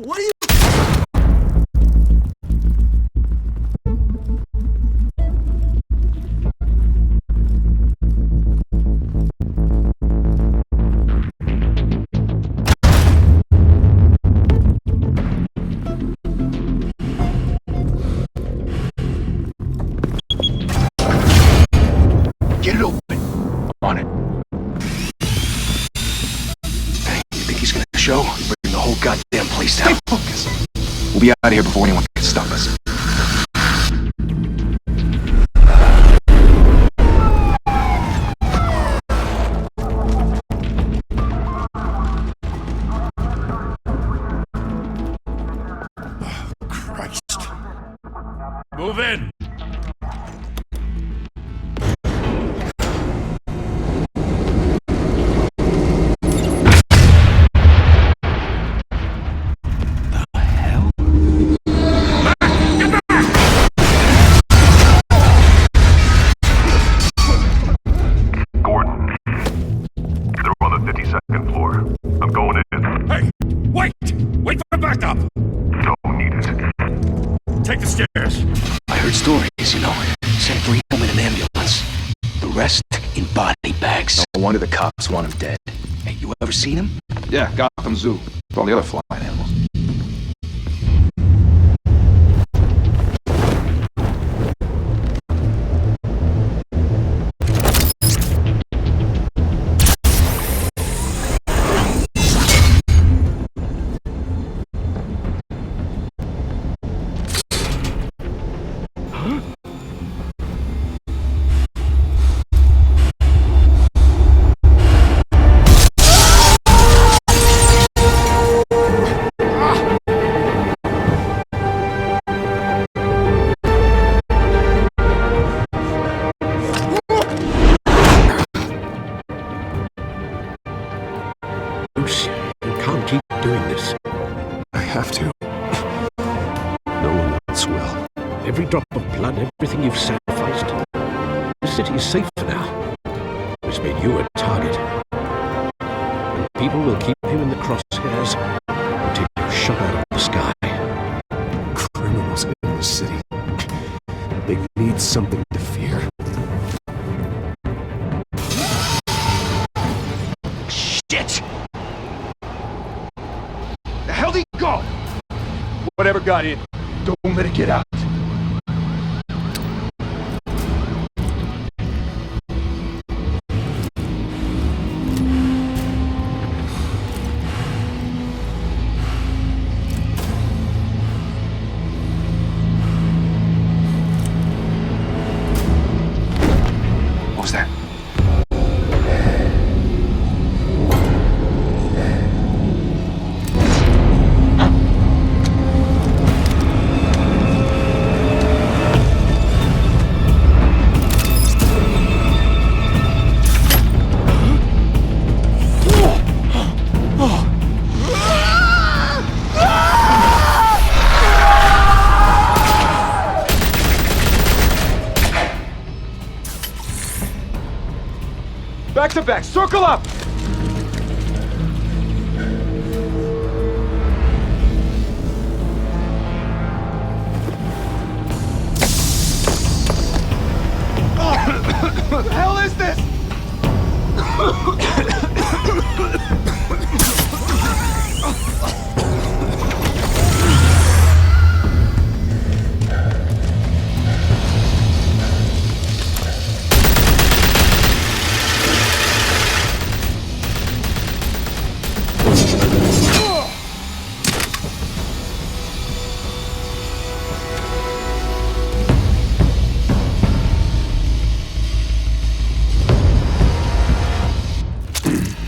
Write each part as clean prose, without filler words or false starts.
What are you... Get it open. On it. Hey, you think he's gonna show? Bring the whole goddamn place down. Stay focused. We'll be out of here before anyone can stop us. Christ. Move in! Take the stairs. I heard stories, you know. Sent 3 home in an ambulance. The rest in body bags. No wonder the cops want him dead. Hey, you ever seen him? Yeah, Gotham Zoo. With all the other flying animals. You can't keep doing this. I have to. No one else will. Every drop of blood, everything you've sacrificed. The city is safe for now. It's made you a target. And people will keep you in the crosshairs until you're shot out of the sky. Criminals in the city. They need something to fear. Shit! The hell did he go? Whatever got in, don't let it get out. What was that? Back to back, circle up! What the hell is this?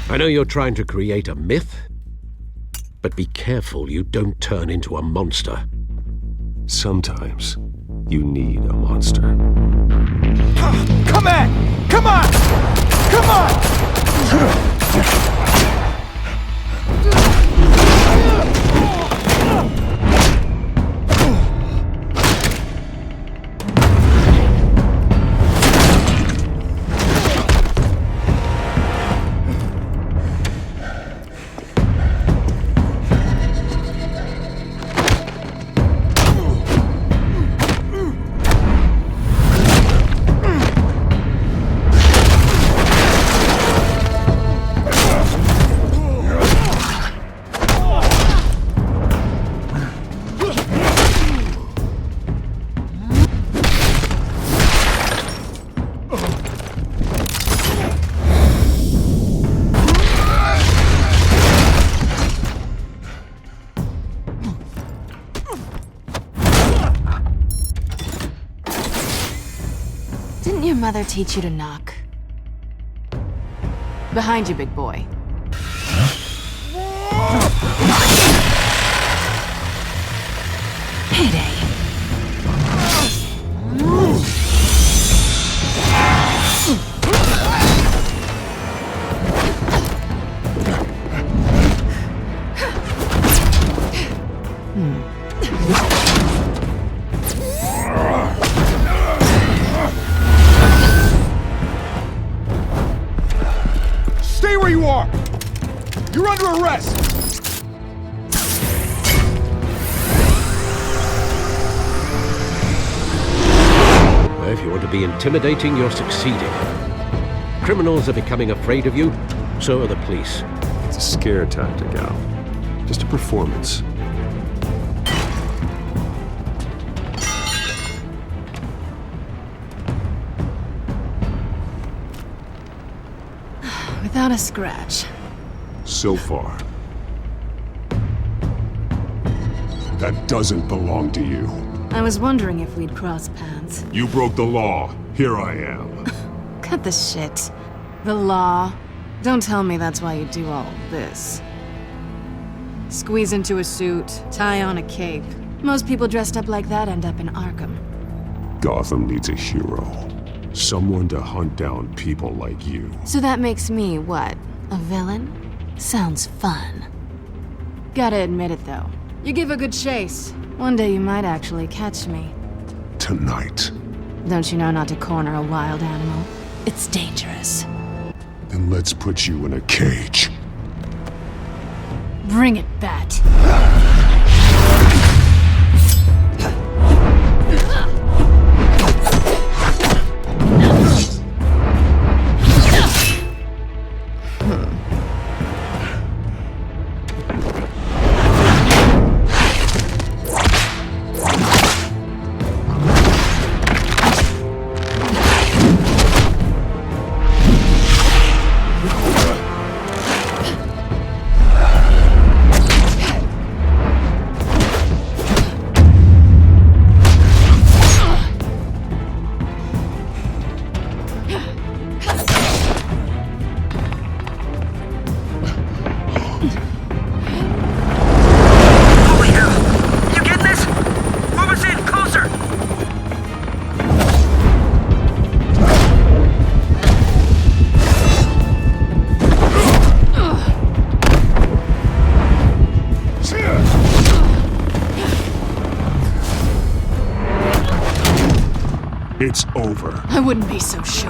I know you're trying to create a myth, but be careful you don't turn into a monster. Sometimes you need a monster. Come on! Come on! Come on! Didn't your mother teach you to knock? Behind you, big boy. Payday. Stay where you are! You're under arrest! If you want to be intimidating, you're succeeding. Criminals are becoming afraid of you, so are the police. It's a scare tactic, Al. Just a performance. Without a scratch. So far. That doesn't belong to you. I was wondering if we'd cross paths. You broke the law. Here I am. Cut the shit. The law. Don't tell me that's why you do all this. Squeeze into a suit, tie on a cape. Most people dressed up like that end up in Arkham. Gotham needs a hero. Someone to hunt down people like you. So that makes me, what, a villain? Sounds fun. Gotta admit it, though. You give a good chase. One day you might actually catch me. Tonight. Don't you know not to corner a wild animal? It's dangerous. Then let's put you in a cage. Bring it, Bat. It's over. I wouldn't be so sure.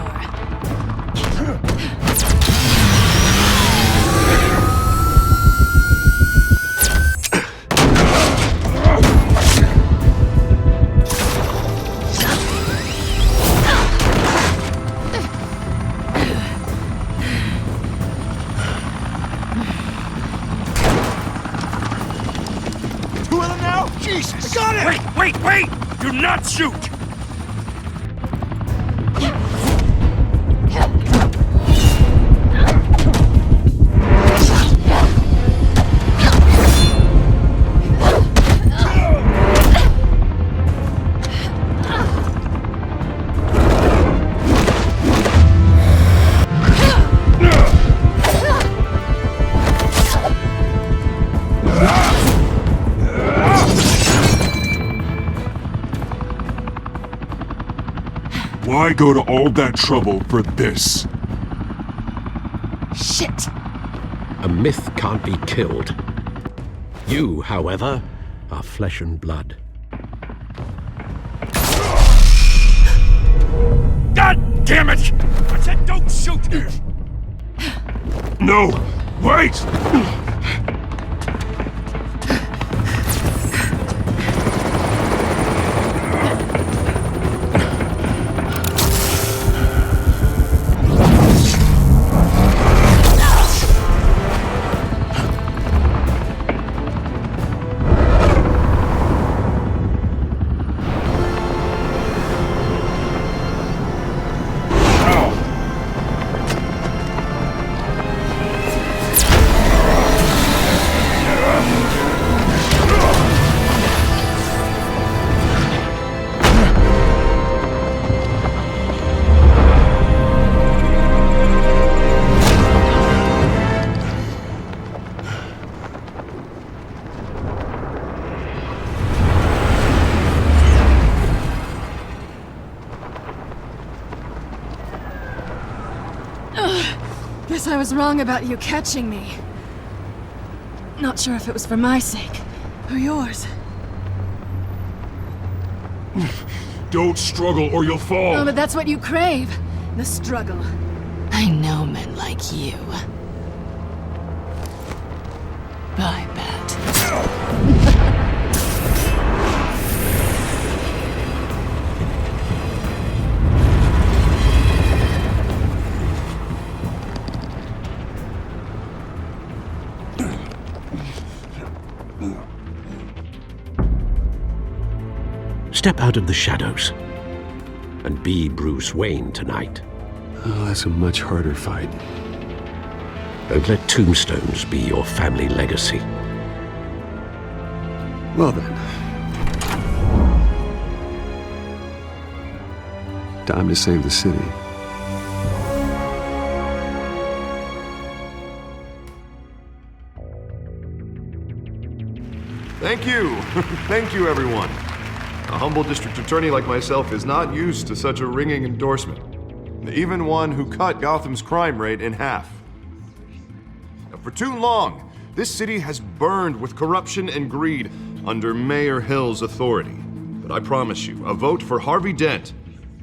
Two of them now? Jesus! I got it! Wait! Do not shoot! Why go to all that trouble for this? Shit! A myth can't be killed. You, however, are flesh and blood. God damn it! I said don't shoot! No! Wait! Guess I was wrong about you catching me. Not sure if it was for my sake, or yours. Don't struggle or you'll fall. Oh, but that's what you crave. The struggle. I know men like you. Bye, Bat. Step out of the shadows and be Bruce Wayne tonight. Oh, that's a much harder fight. Don't let tombstones be your family legacy. Well then. Time to save the city. Thank you. Thank you, everyone. A humble district attorney like myself is not used to such a ringing endorsement. Even one who cut Gotham's crime rate in half. For too long, this city has burned with corruption and greed under Mayor Hill's authority. But I promise you, a vote for Harvey Dent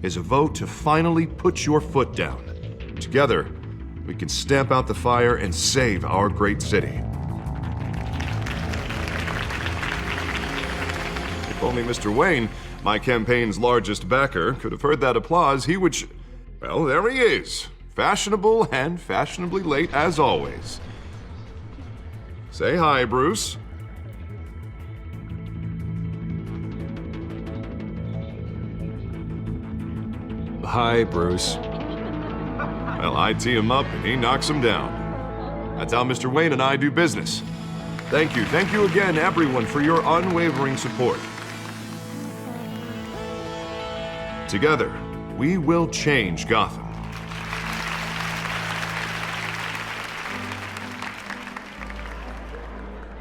is a vote to finally put your foot down. Together, we can stamp out the fire and save our great city. If only Mr. Wayne, my campaign's largest backer, could have heard that applause, he would well, there he is. Fashionable and fashionably late as always. Say hi, Bruce. Hi, Bruce. Well, I tee him up and he knocks him down. That's how Mr. Wayne and I do business. Thank you again, everyone, for your unwavering support. Together, we will change Gotham.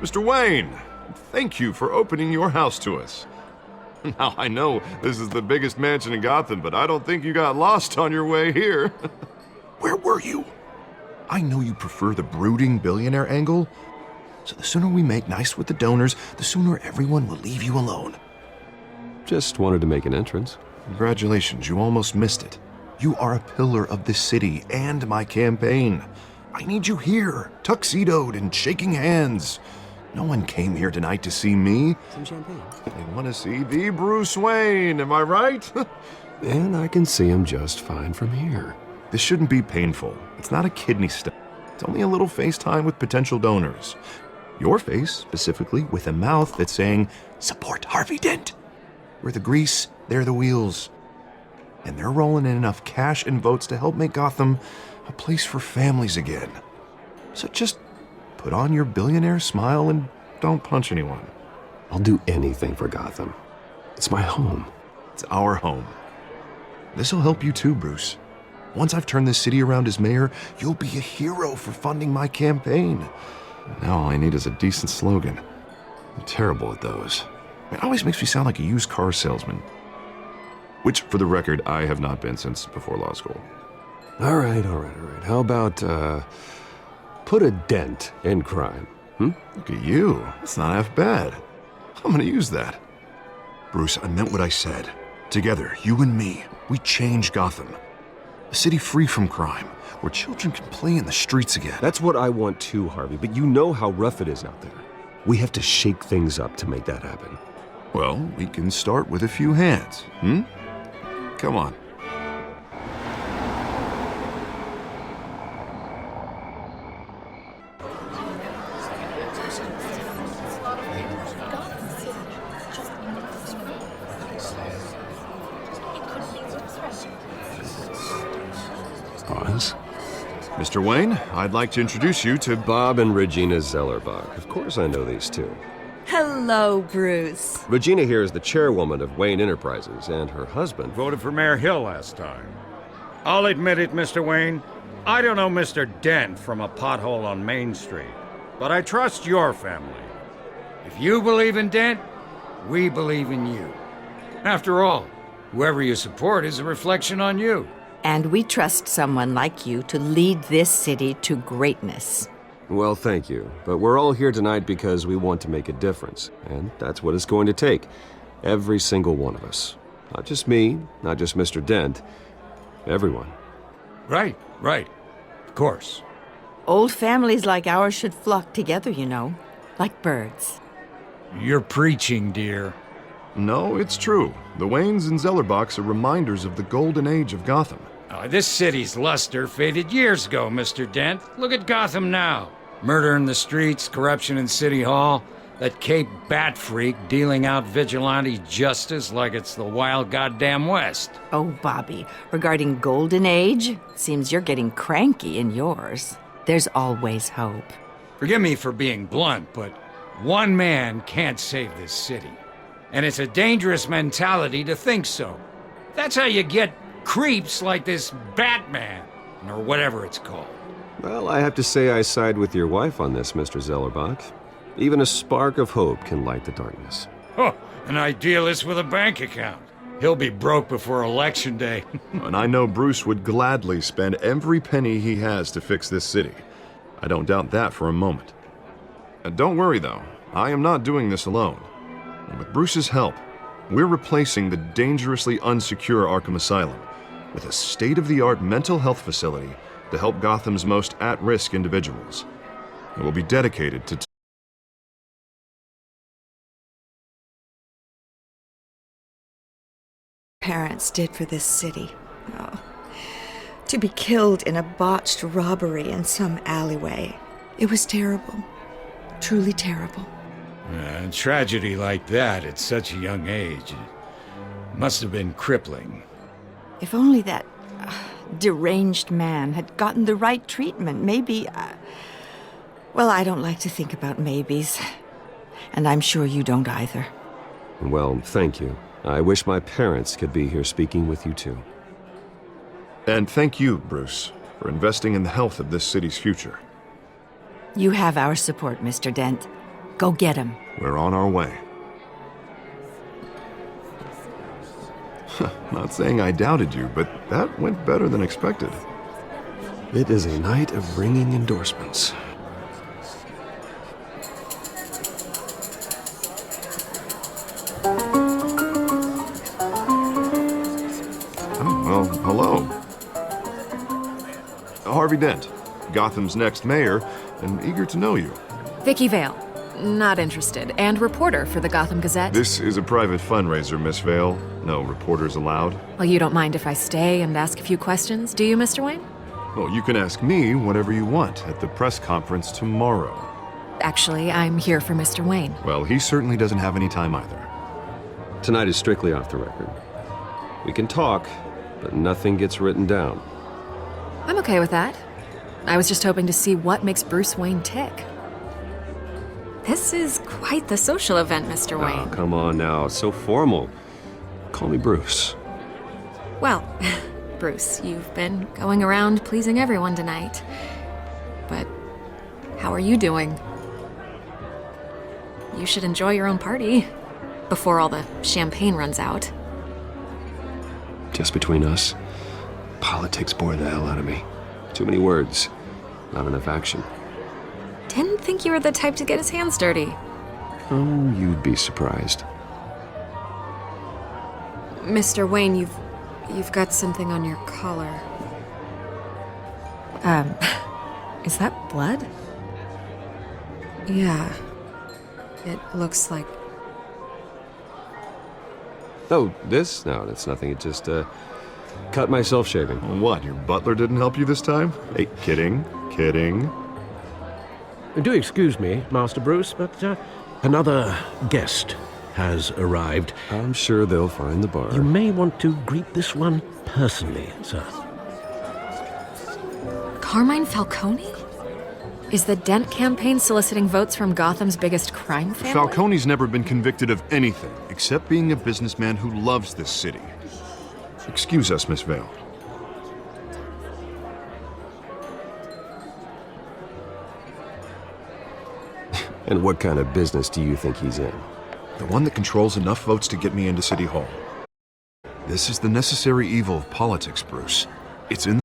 Mr. Wayne, thank you for opening your house to us. Now, I know this is the biggest mansion in Gotham, but I don't think you got lost on your way here. Where were you? I know you prefer the brooding billionaire angle, so the sooner we make nice with the donors, the sooner everyone will leave you alone. Just wanted to make an entrance. Congratulations, you almost missed it. You are a pillar of this city and my campaign. I need you here, tuxedoed and shaking hands. No one came here tonight to see me. Some champagne. They want to see the Bruce Wayne, am I right? And I can see him just fine from here. This shouldn't be painful. It's not a kidney stone. It's only a little FaceTime with potential donors. Your face, specifically, with a mouth that's saying, support Harvey Dent. We're the grease, they're the wheels. And they're rolling in enough cash and votes to help make Gotham a place for families again. So just put on your billionaire smile and don't punch anyone. I'll do anything for Gotham. It's my home. It's our home. This'll help you too, Bruce. Once I've turned this city around as mayor, you'll be a hero for funding my campaign. Now all I need is a decent slogan. I'm terrible at those. It always makes me sound like a used car salesman. Which, for the record, I have not been since before law school. All right. How about, put a dent in crime? Look at you. That's not half bad. I'm gonna use that. Bruce, I meant what I said. Together, you and me, we change Gotham. A city free from crime, where children can play in the streets again. That's what I want too, Harvey, but you know how rough it is out there. We have to shake things up to make that happen. Well, we can start with a few hands, Come on. Pause. Mr. Wayne, I'd like to introduce you to Bob and Regina Zellerbach. Of course I know these two. Hello, Bruce. Regina here is the chairwoman of Wayne Enterprises, and her husband... Voted for Mayor Hill last time. I'll admit it, Mr. Wayne. I don't know Mr. Dent from a pothole on Main Street, but I trust your family. If you believe in Dent, we believe in you. After all, whoever you support is a reflection on you. And we trust someone like you to lead this city to greatness. Well, thank you. But we're all here tonight because we want to make a difference. And that's what it's going to take. Every single one of us. Not just me, not just Mr. Dent. Everyone. Right. Of course. Old families like ours should flock together, you know, like birds. You're preaching, dear. No, it's true. The Waynes and Zellerbachs are reminders of the golden age of Gotham. This city's luster faded years ago, Mr. Dent. Look at Gotham now. Murder in the streets, corruption in City Hall, that Cape Bat freak dealing out vigilante justice like it's the wild goddamn West. Oh, Bobby, regarding Golden Age, seems you're getting cranky in yours. There's always hope. Forgive me for being blunt, but one man can't save this city. And it's a dangerous mentality to think so. That's how you get creeps like this Batman, or whatever it's called. Well, I have to say I side with your wife on this, Mr. Zellerbach. Even a spark of hope can light the darkness. Oh, an idealist with a bank account. He'll be broke before Election Day. And I know Bruce would gladly spend every penny he has to fix this city. I don't doubt that for a moment. And don't worry, though. I am not doing this alone. And with Bruce's help, we're replacing the dangerously unsecure Arkham Asylum with a state-of-the-art mental health facility to help Gotham's most at-risk individuals. It will be dedicated to parents did for this city. Oh, to be killed in a botched robbery in some alleyway. It was terrible. Truly terrible. A tragedy like that at such a young age must have been crippling. If only that deranged man had gotten the right treatment, maybe... Well, I don't like to think about maybes. And I'm sure you don't either. Well, thank you. I wish my parents could be here speaking with you too. And thank you, Bruce, for investing in the health of this city's future. You have our support, Mr. Dent. Go get him. We're on our way. Not saying I doubted you, but that went better than expected. It is a night of ringing endorsements. Oh, well, hello. Harvey Dent, Gotham's next mayor, and eager to know you. Vicky Vale. Not interested. And reporter for the Gotham Gazette. This is a private fundraiser, Miss Vale. No reporters allowed. Well, you don't mind if I stay and ask a few questions, do you, Mr. Wayne? Well, you can ask me whatever you want at the press conference tomorrow. Actually, I'm here for Mr. Wayne. Well, he certainly doesn't have any time either. Tonight is strictly off the record. We can talk, but nothing gets written down. I'm okay with that. I was just hoping to see what makes Bruce Wayne tick. This is quite the social event, Mr. Wayne. Oh, come on now. It's so formal. Call me Bruce. Well, Bruce, you've been going around pleasing everyone tonight. But how are you doing? You should enjoy your own party before all the champagne runs out. Just between us, politics bore the hell out of me. Too many words, not enough action. Didn't think you were the type to get his hands dirty. Oh, you'd be surprised. Mr. Wayne, you've got something on your collar. Is that blood? Yeah. It looks like... Oh, this? No, that's nothing. It just, cut myself shaving. What, your butler didn't help you this time? Hey, kidding. Do excuse me, Master Bruce, but another guest has arrived. I'm sure they'll find the bar. You may want to greet this one personally, sir. Carmine Falcone? Is the Dent campaign soliciting votes from Gotham's biggest crime family? Falcone's never been convicted of anything except being a businessman who loves this city. Excuse us, Miss Vale. And what kind of business do you think he's in? The one that controls enough votes to get me into City Hall. This is the necessary evil of politics, Bruce. It's in.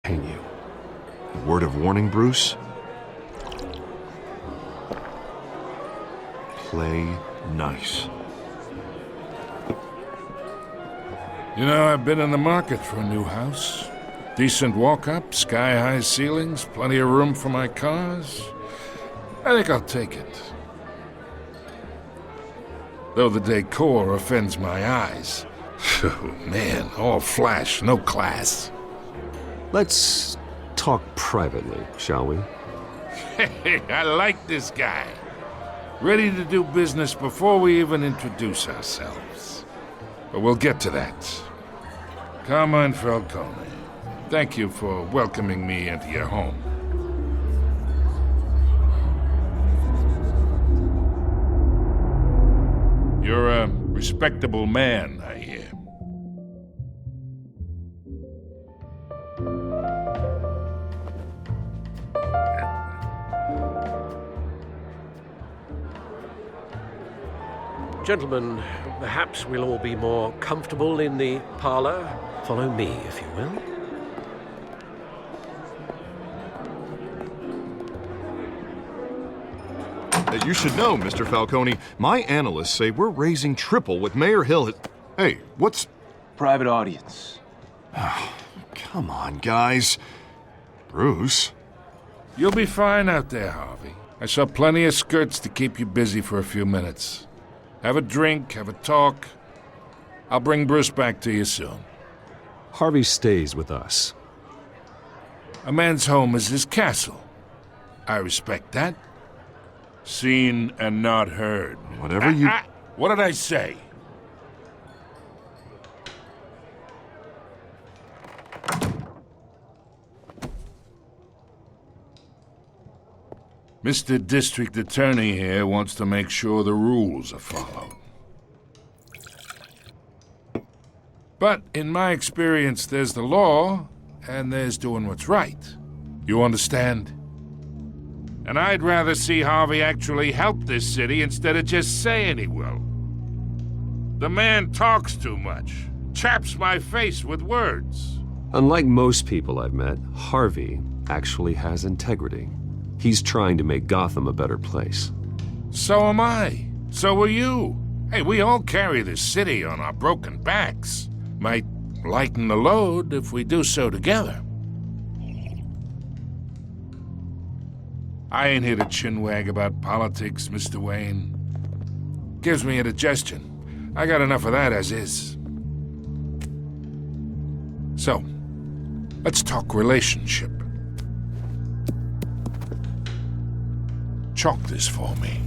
You. Word of warning, Bruce? Play nice. You know, I've been in the market for a new house. Decent walk-up, sky-high ceilings, plenty of room for my cars. I think I'll take it. Though the decor offends my eyes. Oh, man, all flash, no class. Let's talk privately, shall we? Hey, I like this guy. Ready to do business before we even introduce ourselves. But we'll get to that. Carmine Falcone, thank you for welcoming me into your home. You're a respectable man, I hear. Gentlemen, perhaps we'll all be more comfortable in the parlor. Follow me, if you will. You should know, Mr. Falcone, my analysts say we're raising triple what Mayor Hill has... Hey, what's... Private audience. Come on, guys. Bruce? You'll be fine out there, Harvey. I saw plenty of skirts to keep you busy for a few minutes. Have a drink, have a talk. I'll bring Bruce back to you soon. Harvey stays with us. A man's home is his castle. I respect that. Seen and not heard. Whatever you... What did I say? Mr. District Attorney here wants to make sure the rules are followed. But in my experience, there's the law, and there's doing what's right. You understand? And I'd rather see Harvey actually help this city instead of just saying he will. The man talks too much, chaps my face with words. Unlike most people I've met, Harvey actually has integrity. He's trying to make Gotham a better place. So am I. So are you. Hey, we all carry this city on our broken backs. Might lighten the load if we do so together. I ain't here to chinwag about politics, Mr. Wayne. Gives me indigestion. I got enough of that as is. So, let's talk relationship. Chalk this for me.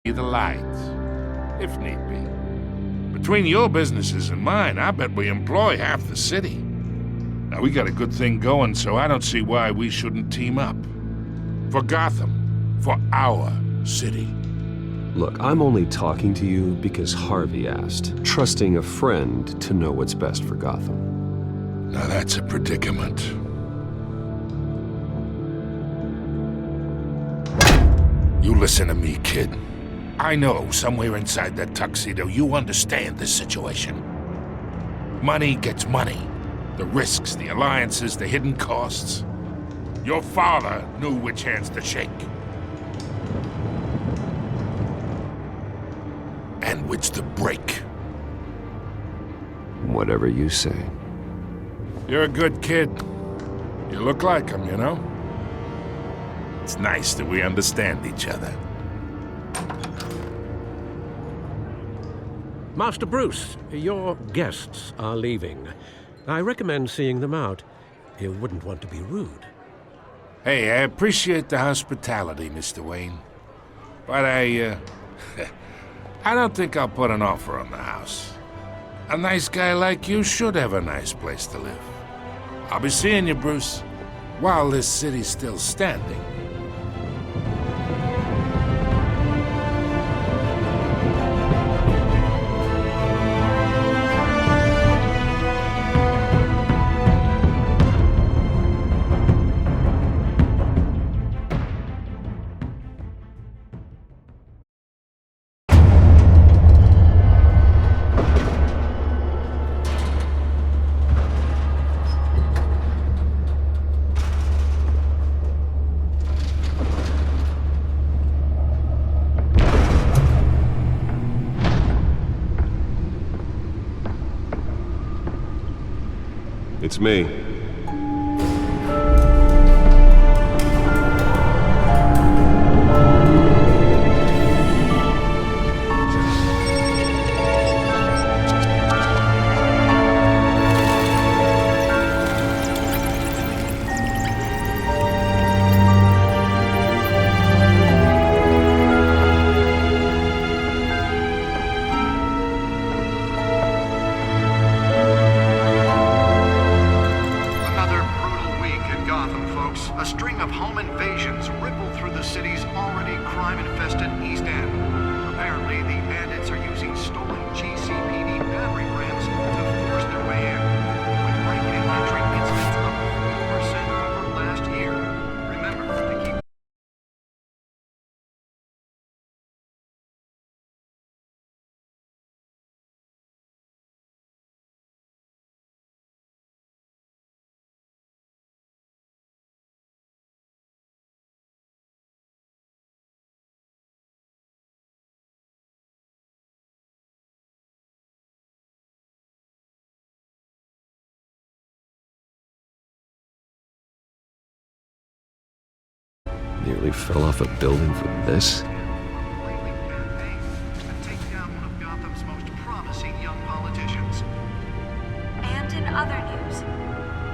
The light, if need be. Between your businesses and mine, I bet we employ half the city. Now, we got a good thing going, so I don't see why we shouldn't team up. For Gotham, for our city. Look, I'm only talking to you because Harvey asked, trusting a friend to know what's best for Gotham. Now that's a predicament. You listen to me, kid. I know somewhere inside that tuxedo you understand this situation. Money gets money. The risks, the alliances, the hidden costs. Your father knew which hands to shake. which to break. Whatever you say. You're a good kid. You look like him, you know? It's nice that we understand each other. Master Bruce, your guests are leaving. I recommend seeing them out. You wouldn't want to be rude. Hey, I appreciate the hospitality, Mr. Wayne. But I don't think I'll put an offer on the house. A nice guy like you should have a nice place to live. I'll be seeing you, Bruce, while this city's still standing. It's me. Nearly fell off a building for this. And in other news,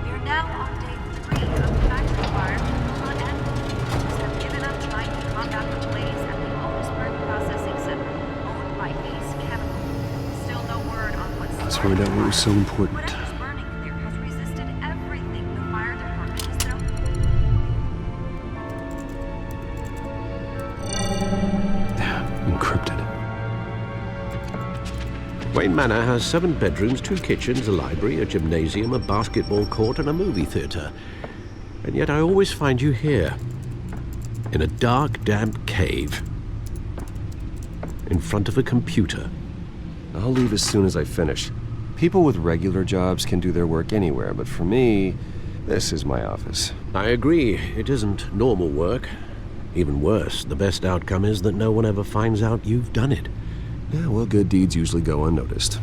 we're now on day 3 of the factory fire. Hunt and police have given up trying to combat the blaze at the Owensburg Processing Center, owned by Ace Chemical. Still no word on what's Let's find out what was so important. Whatever's burning there has resisted everything the fire department has thrown. Encrypted. Wayne Manor has 7 bedrooms, 2 kitchens, a library, a gymnasium, a basketball court, and a movie theater. And yet I always find you here, in a dark, damp cave, in front of a computer. I'll leave as soon as I finish. People with regular jobs can do their work anywhere, but for me, this is my office. I agree, it isn't normal work. Even worse, the best outcome is that no one ever finds out you've done it. Yeah, well, good deeds usually go unnoticed.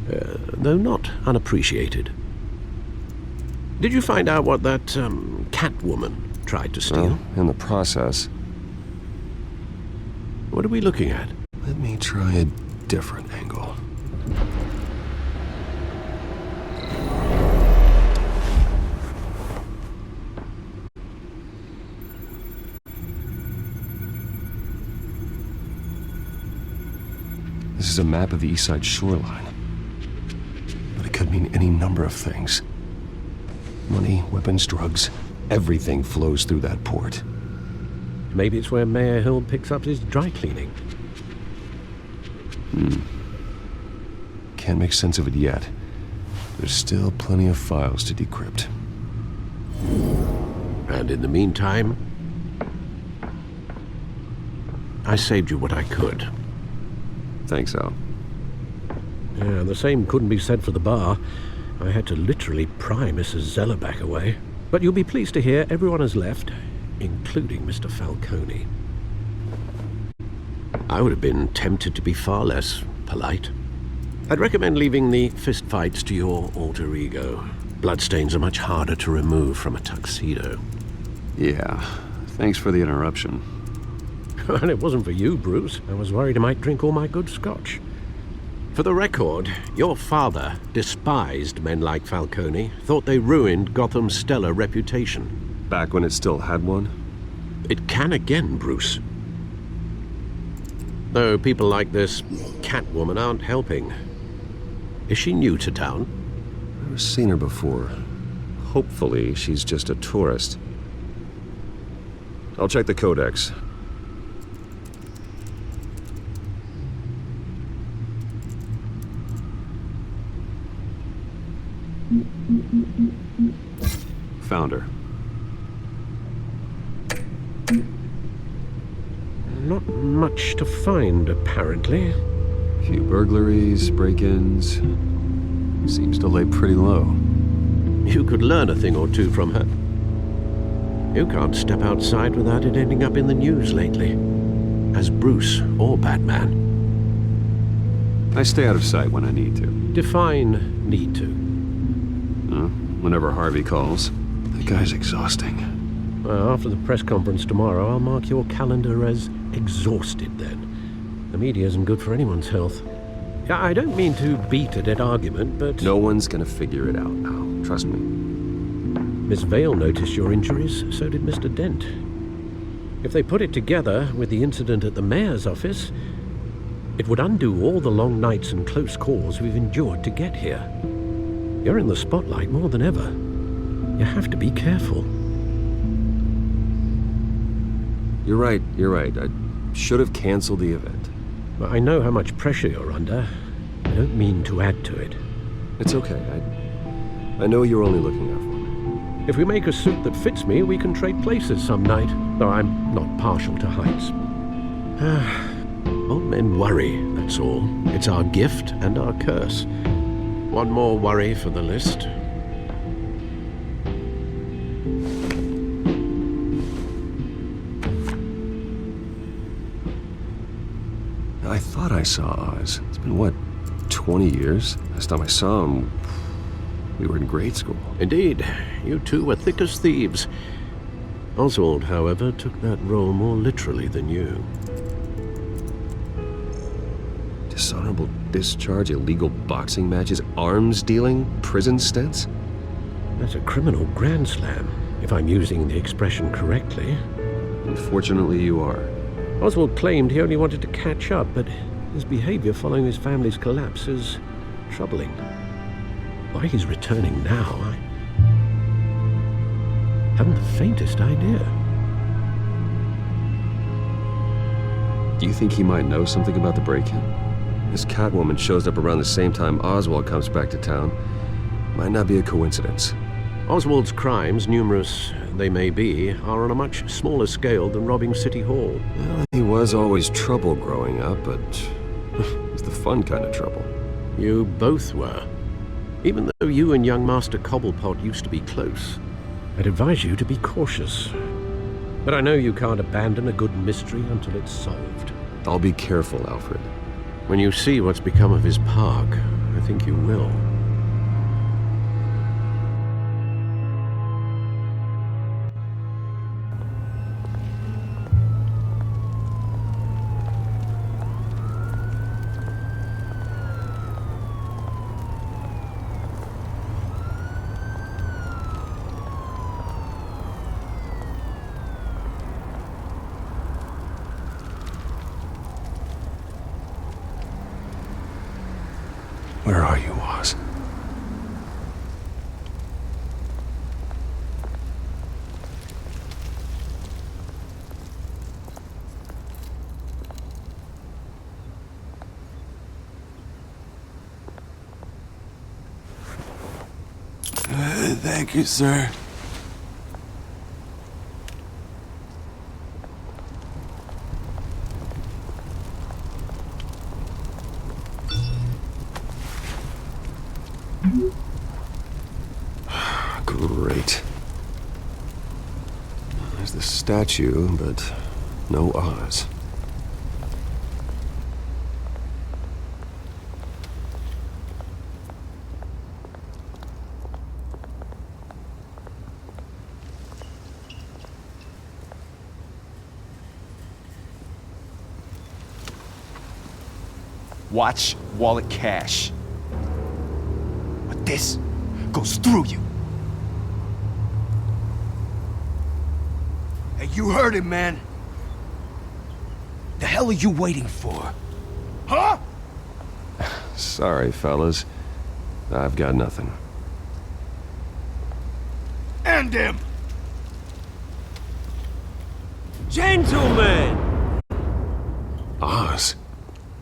Though not unappreciated. Did you find out what that, Catwoman tried to steal? Well, in the process. What are we looking at? Let me try a different angle. This is a map of the east side shoreline. But it could mean any number of things. Money, weapons, drugs, everything flows through that port. Maybe it's where Mayor Hill picks up his dry cleaning. Can't make sense of it yet. There's still plenty of files to decrypt. And in the meantime, I saved you what I could. Thanks, Al. Yeah, the same couldn't be said for the bar. I had to literally pry Mrs. Zellerback away. But you'll be pleased to hear everyone has left, including Mr. Falcone. I would have been tempted to be far less polite. I'd recommend leaving the fistfights to your alter ego. Bloodstains are much harder to remove from a tuxedo. Yeah, thanks for the interruption. And it wasn't for you, Bruce. I was worried I might drink all my good scotch. For the record, your father despised men like Falcone, thought they ruined Gotham's stellar reputation. Back when it still had one? It can again, Bruce. Though people like this Catwoman aren't helping. Is she new to town? I've never seen her before. Hopefully, she's just a tourist. I'll check the codex. Found her. Not much to find, apparently. A few burglaries, break-ins. Seems to lay pretty low. You could learn a thing or two from her. You can't step outside without it ending up in the news lately. As Bruce or Batman. I stay out of sight when I need to. Define need to. Whenever Harvey calls. That guy's exhausting. Well, after the press conference tomorrow, I'll mark your calendar as exhausted then. The media isn't good for anyone's health. I don't mean to beat a dead argument, but... No one's gonna figure it out now. Trust me. Miss Vale noticed your injuries, so did Mr. Dent. If they put it together with the incident at the mayor's office, it would undo all the long nights and close calls we've endured to get here. You're in the spotlight more than ever. You have to be careful. You're right. I should have canceled the event. Well, I know how much pressure you're under. I don't mean to add to it. It's okay. I know you're only looking out for me. If we make a suit that fits me, we can trade places some night. Though I'm not partial to heights. Old men worry, that's all. It's our gift and our curse. One more worry for the list. I thought I saw Oz. It's been, what, 20 years? Last time I saw him, we were in grade school. Indeed. You two were thick as thieves. Oswald, however, took that role more literally than you. Dishonorable discharge, illegal boxing matches, arms dealing, prison stints? That's a criminal grand slam, if I'm using the expression correctly. Unfortunately, you are. Oswald claimed he only wanted to catch up, but his behavior following his family's collapse is troubling. Why he's returning now, I haven't the faintest idea. Do you think he might know something about the break-in? This Catwoman shows up around the same time Oswald comes back to town. Might not be a coincidence. Oswald's crimes, numerous they may be, are on a much smaller scale than robbing City Hall. Well, he was always trouble growing up, but it was the fun kind of trouble. You both were. Even though you and young Master Cobblepot used to be close, I'd advise you to be cautious. But I know you can't abandon a good mystery until it's solved. I'll be careful, Alfred. When you see what's become of his park, I think you will. Where are you, Oz? Thank you, sir. Great. There's the statue, but no Oz. Watch wallet cash. But this goes through you. Hey, you heard him, man. The hell are you waiting for? Huh? Sorry, fellas. I've got nothing. End him! Gentlemen! Oz.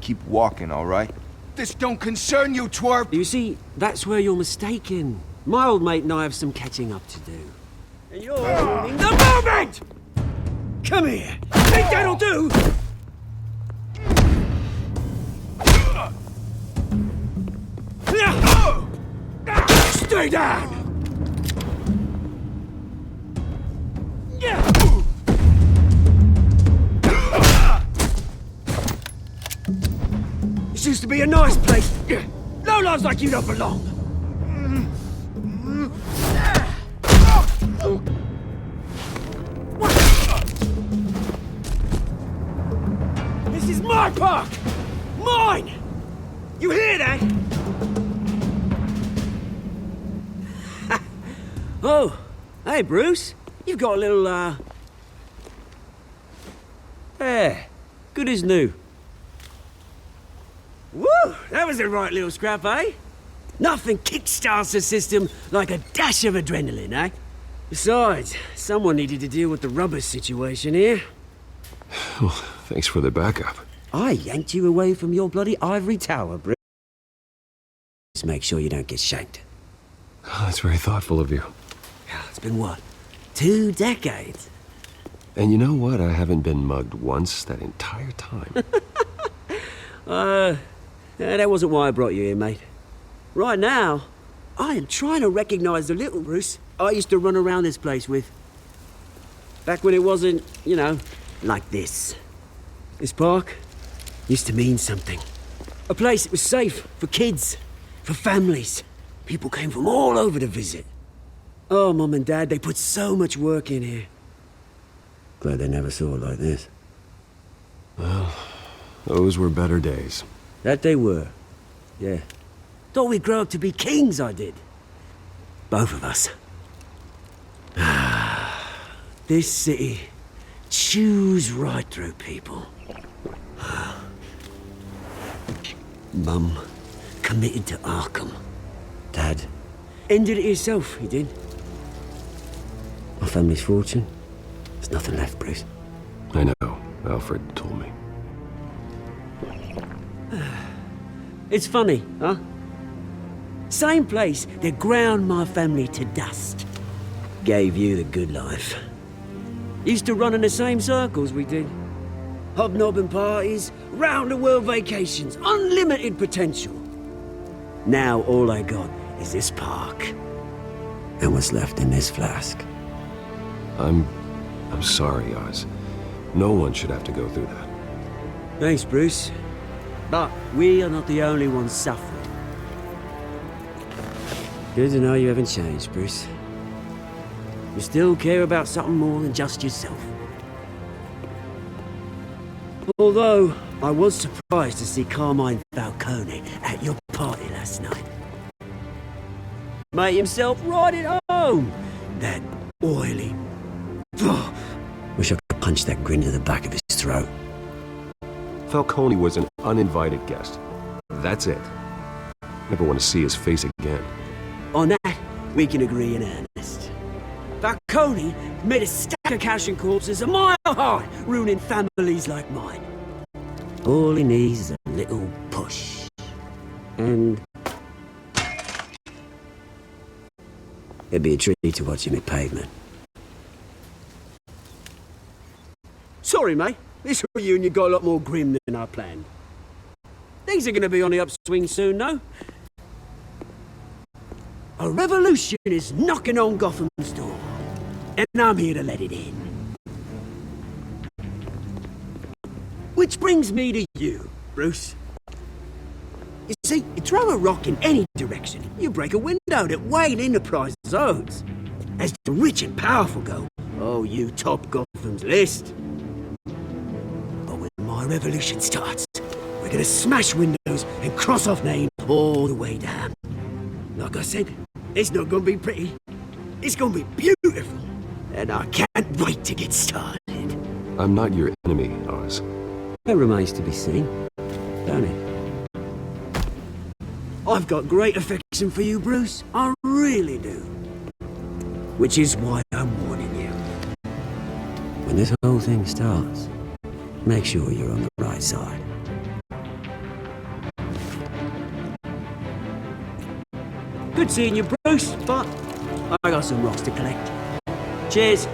Keep walking, all right? This don't concern you, twerp! You see, that's where you're mistaken. My old mate and I have some catching up to do. And you're ruining the moment! Come here! Think that'll do? Stay down! This used to be a nice place. Lowlifes like you don't belong. This is my park! Mine! You hear that? Oh, hey, Bruce. You've got a little, Yeah, good as new. Woo! That was a right little scrap, eh? Nothing kickstarts the system like a dash of adrenaline, eh? Besides, someone needed to deal with the rubber situation here. Well, thanks for the backup. I yanked you away from your bloody ivory tower, Bruce. Just make sure you don't get shanked. Oh, that's very thoughtful of you. It's been what? 2 decades? And you know what? I haven't been mugged once that entire time. That wasn't why I brought you here, mate. Right now, I am trying to recognize the little Bruce I used to run around this place with. Back when it wasn't, you know, like this. This park used to mean something. A place that was safe for kids, for families. People came from all over to visit. Oh, Mum and Dad, they put so much work in here. Glad they never saw it like this. Well, those were better days. That they were. Yeah. Thought we'd grow up to be kings, I did. Both of us. This city chews right through people. Mum committed to Arkham. Dad ended it himself, he did. My family's fortune. There's nothing left, Bruce. I know. Alfred told me. It's funny, huh? Same place that ground my family to dust. Gave you the good life. Used to run in the same circles we did. Hobnobbing parties, round-the-world vacations, unlimited potential. Now all I got is this park. And what's left in this flask. I'm sorry, Oz. No one should have to go through that. Thanks, Bruce. But we are not the only ones suffering. Good to know you haven't changed, Bruce. You still care about something more than just yourself. Although, I was surprised to see Carmine Falcone at your party last night. Made himself right at home. That oily... Wish I could punch that grin to the back of his throat. Falcone was an uninvited guest. That's it. Never want to see his face again. On that, we can agree in earnest. Falcone made a stack of cash and corpses a mile high, ruining families like mine. All he needs is a little push. And... it'd be a treat to watch him at pavement. Sorry, mate. This reunion got a lot more grim than I planned. Things are going to be on the upswing soon, though. A revolution is knocking on Gotham's door, and I'm here to let it in. Which brings me to you, Bruce. You see, you throw a rock in any direction, you break a window that Wayne Enterprises owns. As the rich and powerful go, oh, you top Gotham's list. But when my revolution starts, We're gonna smash windows and cross off names all the way down. Like I said, it's not gonna be pretty. It's gonna be beautiful. And I can't wait to get started. I'm not your enemy, Oz. That remains to be seen, don't it? I've got great affection for you, Bruce. I really do. Which is why I'm warning you. When this whole thing starts, make sure you're on the right side. Good seeing you, Bruce, but I got some rocks to collect. Cheers.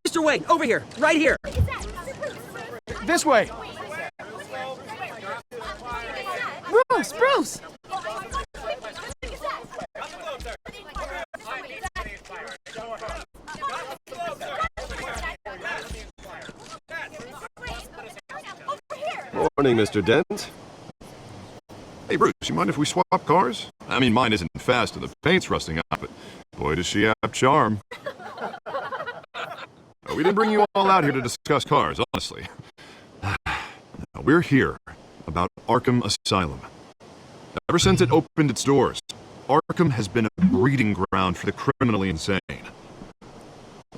Mr. Wayne, over here, right here. This way. Bruce, Bruce! Morning, Mr. Dent. Hey, Bruce, you mind if we swap cars? I mean, mine isn't fast and the paint's rusting out, but boy, does she have charm. We didn't bring you all out here to discuss cars, honestly. We're here about Arkham Asylum. Ever since it opened its doors, Arkham has been a breeding ground for the criminally insane.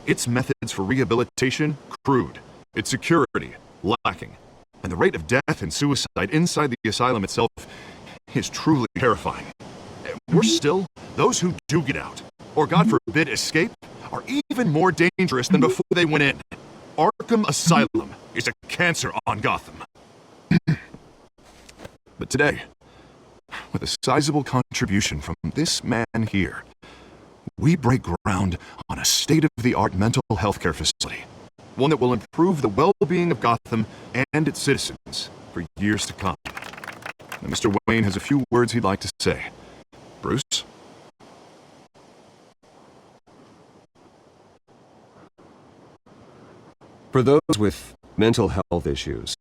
Its methods for rehabilitation, crude. Its security, lacking. And the rate of death and suicide inside the asylum itself is truly terrifying. Worse still, those who do get out, or God forbid escape, are even more dangerous than before they went in. Arkham Asylum is a cancer on Gotham. But today, with a sizable contribution from this man here, we break ground on a state-of-the-art mental health care facility. One that will improve the well-being of Gotham and its citizens for years to come. Now, Mr. Wayne has a few words he'd like to say. Bruce? For those with mental health issues,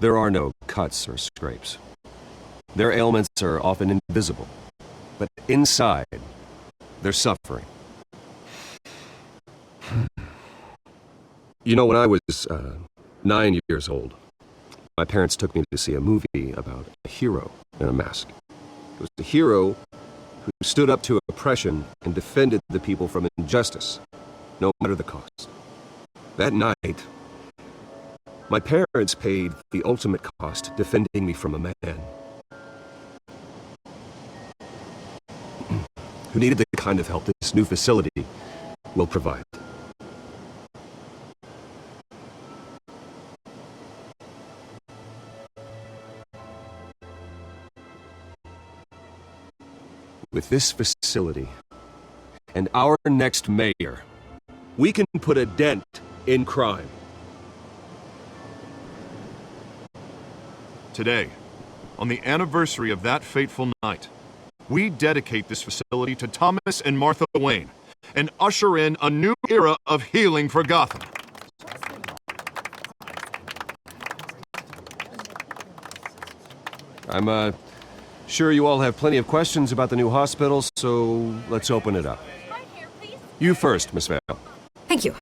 there are no cuts or scrapes. Their ailments are often invisible, but inside, they're suffering. You know, when I was 9 years old, my parents took me to see a movie about a hero in a mask. It was a hero who stood up to oppression and defended the people from injustice, no matter the cost. That night, my parents paid the ultimate cost defending me from a man who needed the kind of help this new facility will provide. With this facility and our next mayor, we can put a dent in crime. Today, on the anniversary of that fateful night, we dedicate this facility to Thomas and Martha Wayne and usher in a new era of healing for Gotham. I'm sure you all have plenty of questions about the new hospital, so let's open it up. You first, Miss Vale. Thank you.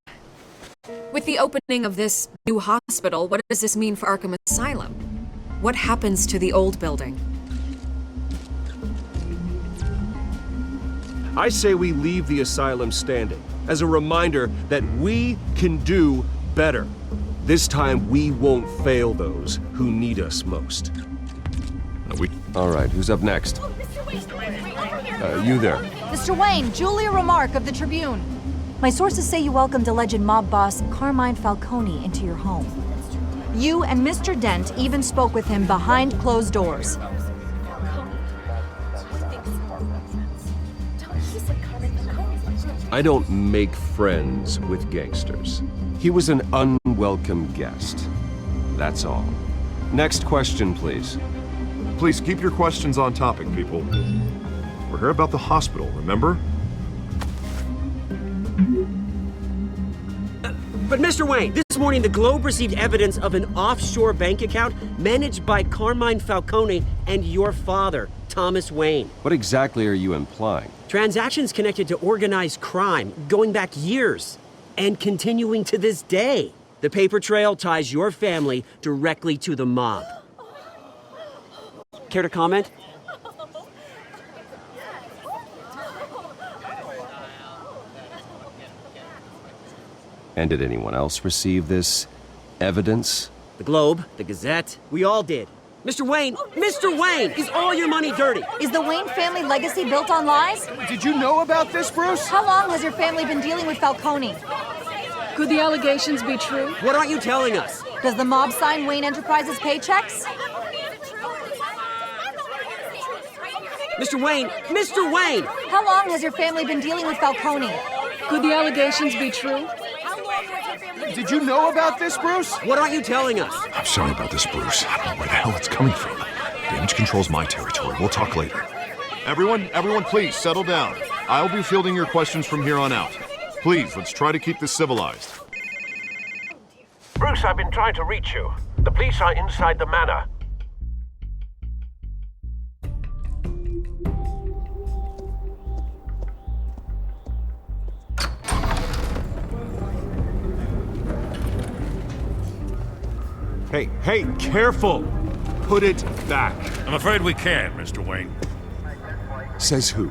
With the opening of this new hospital, what does this mean for Arkham Asylum? What happens to the old building? I say we leave the asylum standing as a reminder that we can do better. This time we won't fail those who need us most. All right, who's up next? You there. Mr. Wayne, Julia Remark of the Tribune. My sources say you welcomed alleged mob boss Carmine Falcone into your home. You and Mr. Dent even spoke with him behind closed doors. I don't make friends with gangsters. He was an unwelcome guest. That's all. Next question, please. Please keep your questions on topic, people. We're here about the hospital, remember? But Mr. Wayne, this morning the Globe received evidence of an offshore bank account managed by Carmine Falcone and your father, Thomas Wayne. What exactly are you implying? Transactions connected to organized crime going back years and continuing to this day. The paper trail ties your family directly to the mob. Care to comment? And did anyone else receive this evidence? The Globe, the Gazette, we all did. Mr. Wayne, is all your money dirty? Is the Wayne family legacy built on lies? Did you know about this, Bruce? How long has your family been dealing with Falcone? Could the allegations be true? What aren't you telling us? Does the mob sign Wayne Enterprises paychecks? Mr. Wayne! How long has your family been dealing with Falcone? Could the allegations be true? Did you know about this, Bruce? What aren't you telling us? I'm sorry about this, Bruce. I don't know where the hell it's coming from. Damage control's my territory. We'll talk later. Everyone, please, settle down. I'll be fielding your questions from here on out. Please, let's try to keep this civilized. Bruce, I've been trying to reach you. The police are inside the manor. Hey, careful! Put it back. I'm afraid we can't, Mr. Wayne. Says who?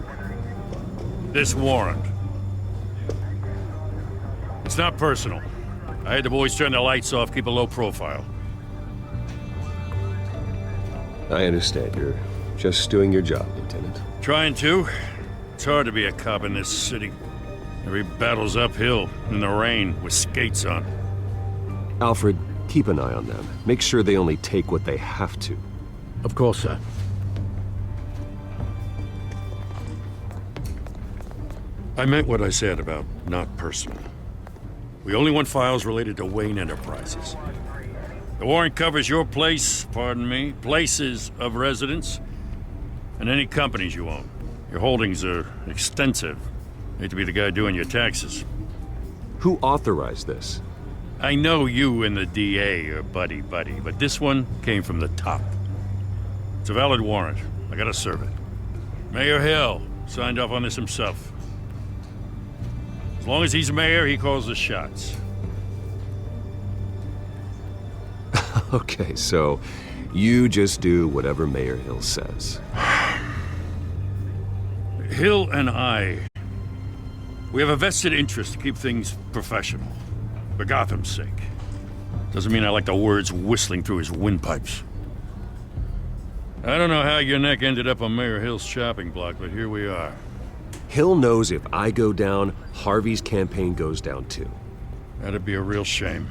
This warrant. It's not personal. I had the boys turn the lights off, keep a low profile. I understand. You're just doing your job, Lieutenant. Trying to. It's hard to be a cop in this city. Every battle's uphill, in the rain, with skates on. Alfred, keep an eye on them. Make sure they only take what they have to. Of course, sir. I meant what I said about not personal. We only want files related to Wayne Enterprises. The warrant covers your places of residence, and any companies you own. Your holdings are extensive. Hate to be the guy doing your taxes. Who authorized this? I know you and the DA are buddy-buddy, but this one came from the top. It's a valid warrant. I gotta serve it. Mayor Hill signed off on this himself. As long as he's mayor, he calls the shots. Okay, so you just do whatever Mayor Hill says. Hill and we have a vested interest to keep things professional. For Gotham's sake. Doesn't mean I like the words whistling through his windpipes. I don't know how your neck ended up on Mayor Hill's chopping block, but here we are. Hill knows if I go down, Harvey's campaign goes down too. That'd be a real shame.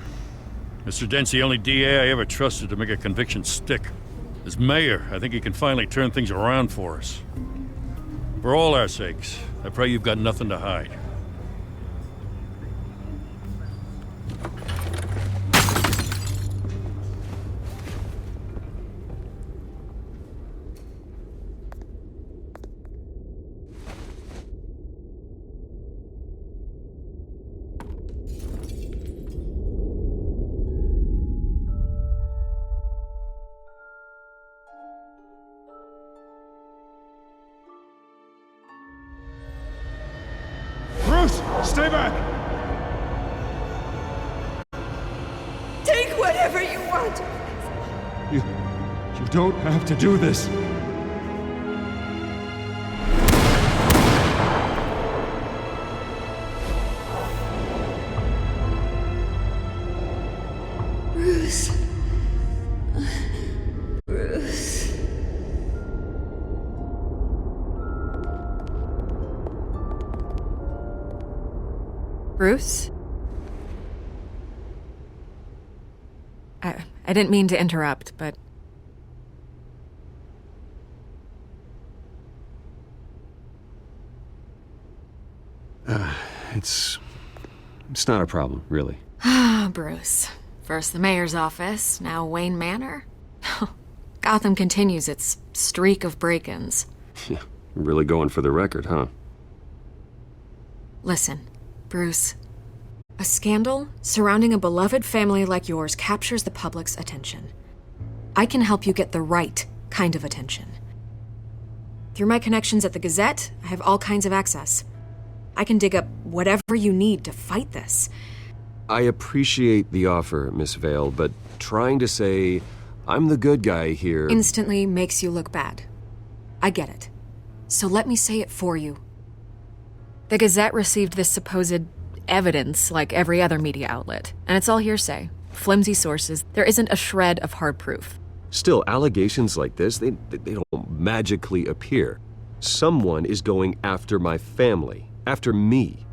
Mr. Dent's the only DA I ever trusted to make a conviction stick. As mayor, I think he can finally turn things around for us. For all our sakes, I pray you've got nothing to hide. Bruce, stay back! Take whatever you want. You don't have to do this. Bruce. Bruce. Bruce? I didn't mean to interrupt, but... It's not a problem, really. Ah, Bruce. First the mayor's office, now Wayne Manor. Gotham continues its streak of break-ins. Yeah, really going for the record, huh? Listen, Bruce. A scandal surrounding a beloved family like yours captures the public's attention. I can help you get the right kind of attention. Through my connections at the Gazette, I have all kinds of access. I can dig up whatever you need to fight this. I appreciate the offer, Miss Vale, but trying to say I'm the good guy here... instantly makes you look bad. I get it. So let me say it for you. The Gazette received this supposed evidence like every other media outlet, and it's all hearsay. Flimsy sources. There isn't a shred of hard proof. Still, allegations like this, they don't magically appear. Someone is going after my family. After me.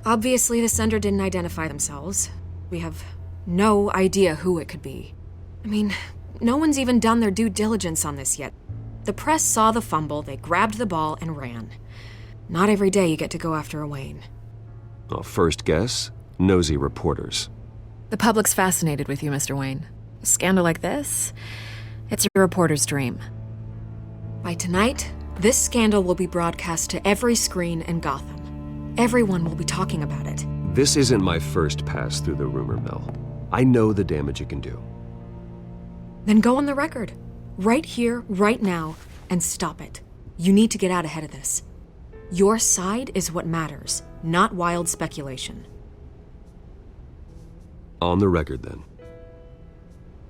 Obviously, the sender didn't identify themselves. We have no idea who it could be. I mean, no one's even done their due diligence on this yet. The press saw the fumble, they grabbed the ball and ran. Not every day you get to go after a Wayne. Well, first guess, nosy reporters. The public's fascinated with you, Mr. Wayne. A scandal like this, it's a reporter's dream. By tonight, this scandal will be broadcast to every screen in Gotham. Everyone will be talking about it. This isn't my first pass through the rumor mill. I know the damage it can do. Then go on the record. Right here, right now, and stop it. You need to get out ahead of this. Your side is what matters, not wild speculation. On the record, then.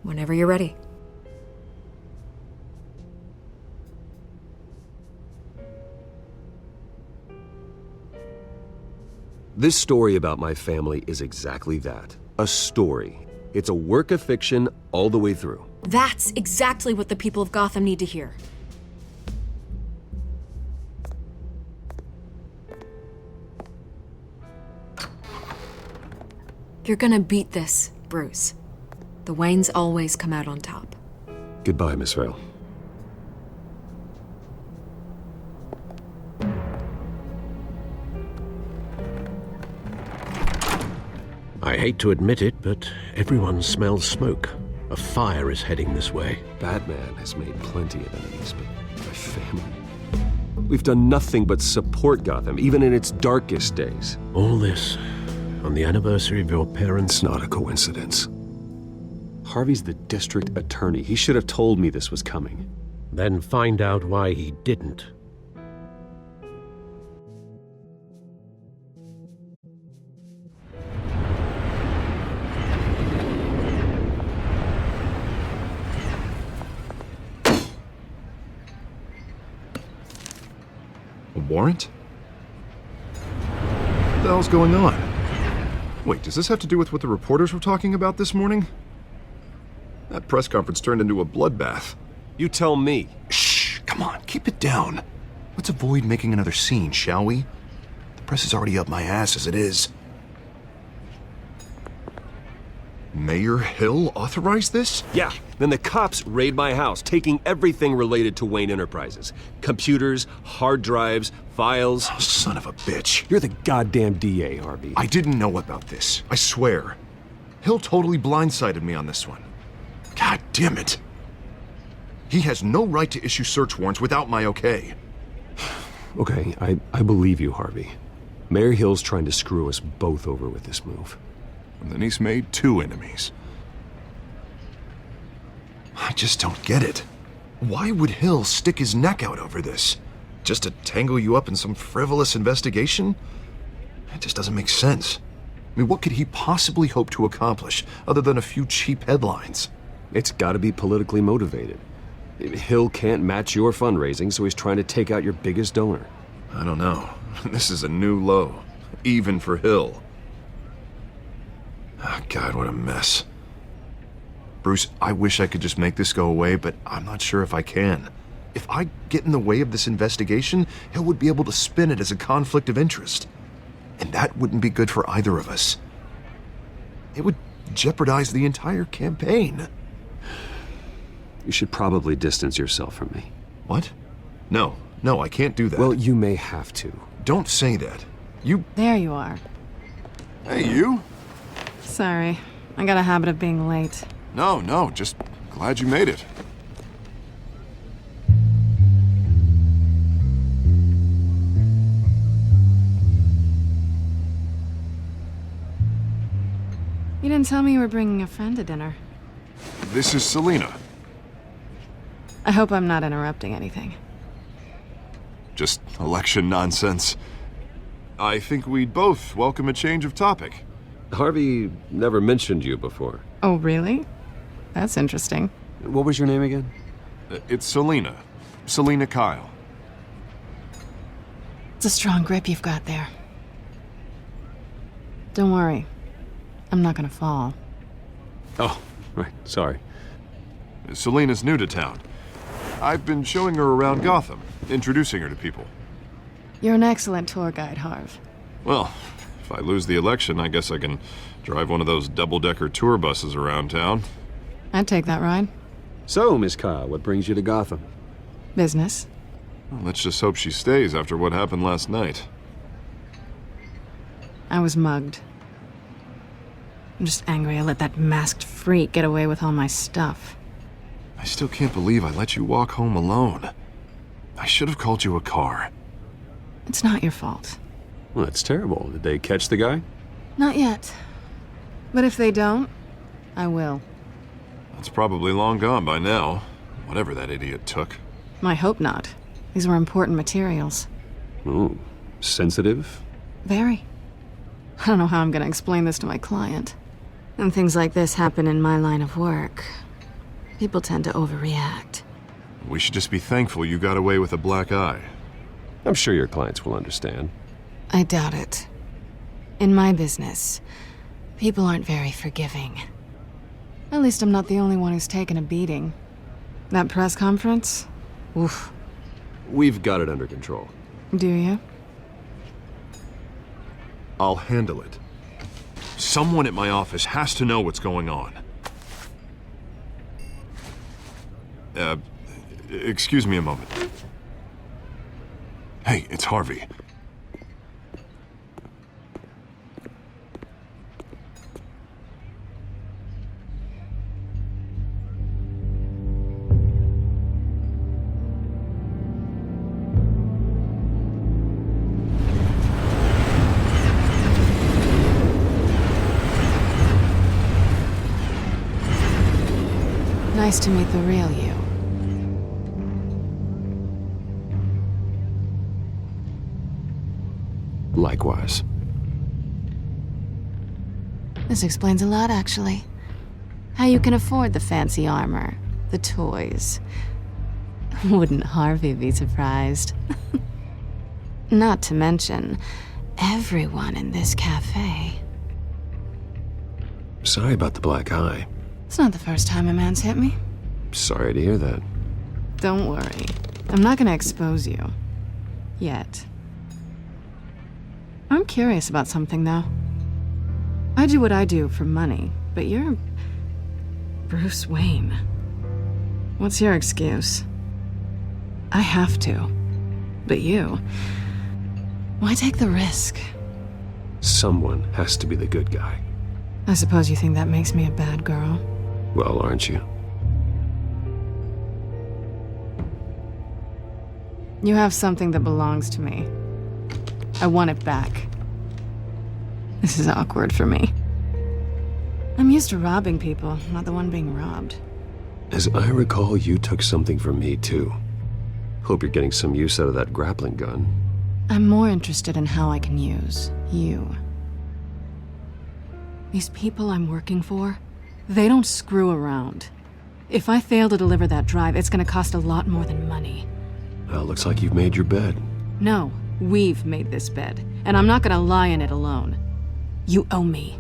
Whenever you're ready. This story about my family is exactly that. A story. It's a work of fiction all the way through. That's exactly what the people of Gotham need to hear. You're gonna beat this, Bruce. The Waynes always come out on top. Goodbye, Miss Vale. I hate to admit it, but everyone smells smoke. A fire is heading this way. Batman has made plenty of enemies, but my family... We've done nothing but support Gotham, even in its darkest days. All this on the anniversary of your parents' It's not a coincidence. Harvey's the district attorney. He should have told me this was coming. Then find out why he didn't. A warrant? What the hell's going on? Wait, does this have to do with what the reporters were talking about this morning? That press conference turned into a bloodbath. You tell me. Shh, come on, keep it down. Let's avoid making another scene, shall we? The press is already up my ass as it is. Mayor Hill authorized this? Yeah, then the cops raid my house, taking everything related to Wayne Enterprises. Computers, hard drives, files. Oh, son of a bitch. You're the goddamn DA, Harvey. I didn't know about this, I swear. Hill totally blindsided me on this one. God damn it. He has no right to issue search warrants without my okay. Okay, I believe you, Harvey. Mayor Hill's trying to screw us both over with this move. And then he's made two enemies. I just don't get it. Why would Hill stick his neck out over this? Just to tangle you up in some frivolous investigation? It just doesn't make sense. I mean, what could he possibly hope to accomplish other than a few cheap headlines? It's gotta be politically motivated. Hill can't match your fundraising, so he's trying to take out your biggest donor. I don't know. This is a new low. Even for Hill. Oh, God, what a mess. Bruce, I wish I could just make this go away, but I'm not sure if I can. If I get in the way of this investigation, Hill would be able to spin it as a conflict of interest. And that wouldn't be good for either of us. It would jeopardize the entire campaign. You should probably distance yourself from me. What? No, I can't do that. Well, you may have to. Don't say that. There you are. Hey, you? Sorry. I got a habit of being late. No, just glad you made it. You didn't tell me you were bringing a friend to dinner. This is Selina. I hope I'm not interrupting anything. Just election nonsense. I think we'd both welcome a change of topic. Harvey never mentioned you before. Oh, really? That's interesting. What was your name again? It's Selina. Selina Kyle. It's a strong grip you've got there. Don't worry. I'm not gonna fall. Oh, right. Sorry. Selina's new to town. I've been showing her around Gotham, introducing her to people. You're an excellent tour guide, Harv. Well, if I lose the election, I guess I can drive one of those double-decker tour buses around town. I'd take that ride. So, Miss Kyle, what brings you to Gotham? Business. Well, let's just hope she stays after what happened last night. I was mugged. I'm just angry I let that masked freak get away with all my stuff. I still can't believe I let you walk home alone. I should have called you a car. It's not your fault. Well, that's terrible. Did they catch the guy? Not yet. But if they don't, I will. That's probably long gone by now, whatever that idiot took. I hope not. These were important materials. Ooh, sensitive? Very. I don't know how I'm gonna explain this to my client. And things like this happen in my line of work. People tend to overreact. We should just be thankful you got away with a black eye. I'm sure your clients will understand. I doubt it. In my business, people aren't very forgiving. At least I'm not the only one who's taken a beating. That press conference? Oof. We've got it under control. Do you? I'll handle it. Someone at my office has to know what's going on. Excuse me a moment. Hey, it's Harvey. Nice to meet the real you. Likewise. This explains a lot, actually. How you can afford the fancy armor, the toys. Wouldn't Harvey be surprised? Not to mention, everyone in this cafe. Sorry about the black eye. It's not the first time a man's hit me. Sorry to hear that. Don't worry. I'm not gonna expose you. Yet. I'm curious about something, though. I do what I do for money, but you're Bruce Wayne. What's your excuse? I have to. But you... why take the risk? Someone has to be the good guy. I suppose you think that makes me a bad girl. Well, aren't you? You have something that belongs to me. I want it back. This is awkward for me. I'm used to robbing people, not the one being robbed. As I recall, you took something from me, too. Hope you're getting some use out of that grappling gun. I'm more interested in how I can use you. These people I'm working for, they don't screw around. If I fail to deliver that drive, it's gonna cost a lot more than money. Well, looks like you've made your bed. No, we've made this bed, and I'm not gonna lie in it alone. You owe me.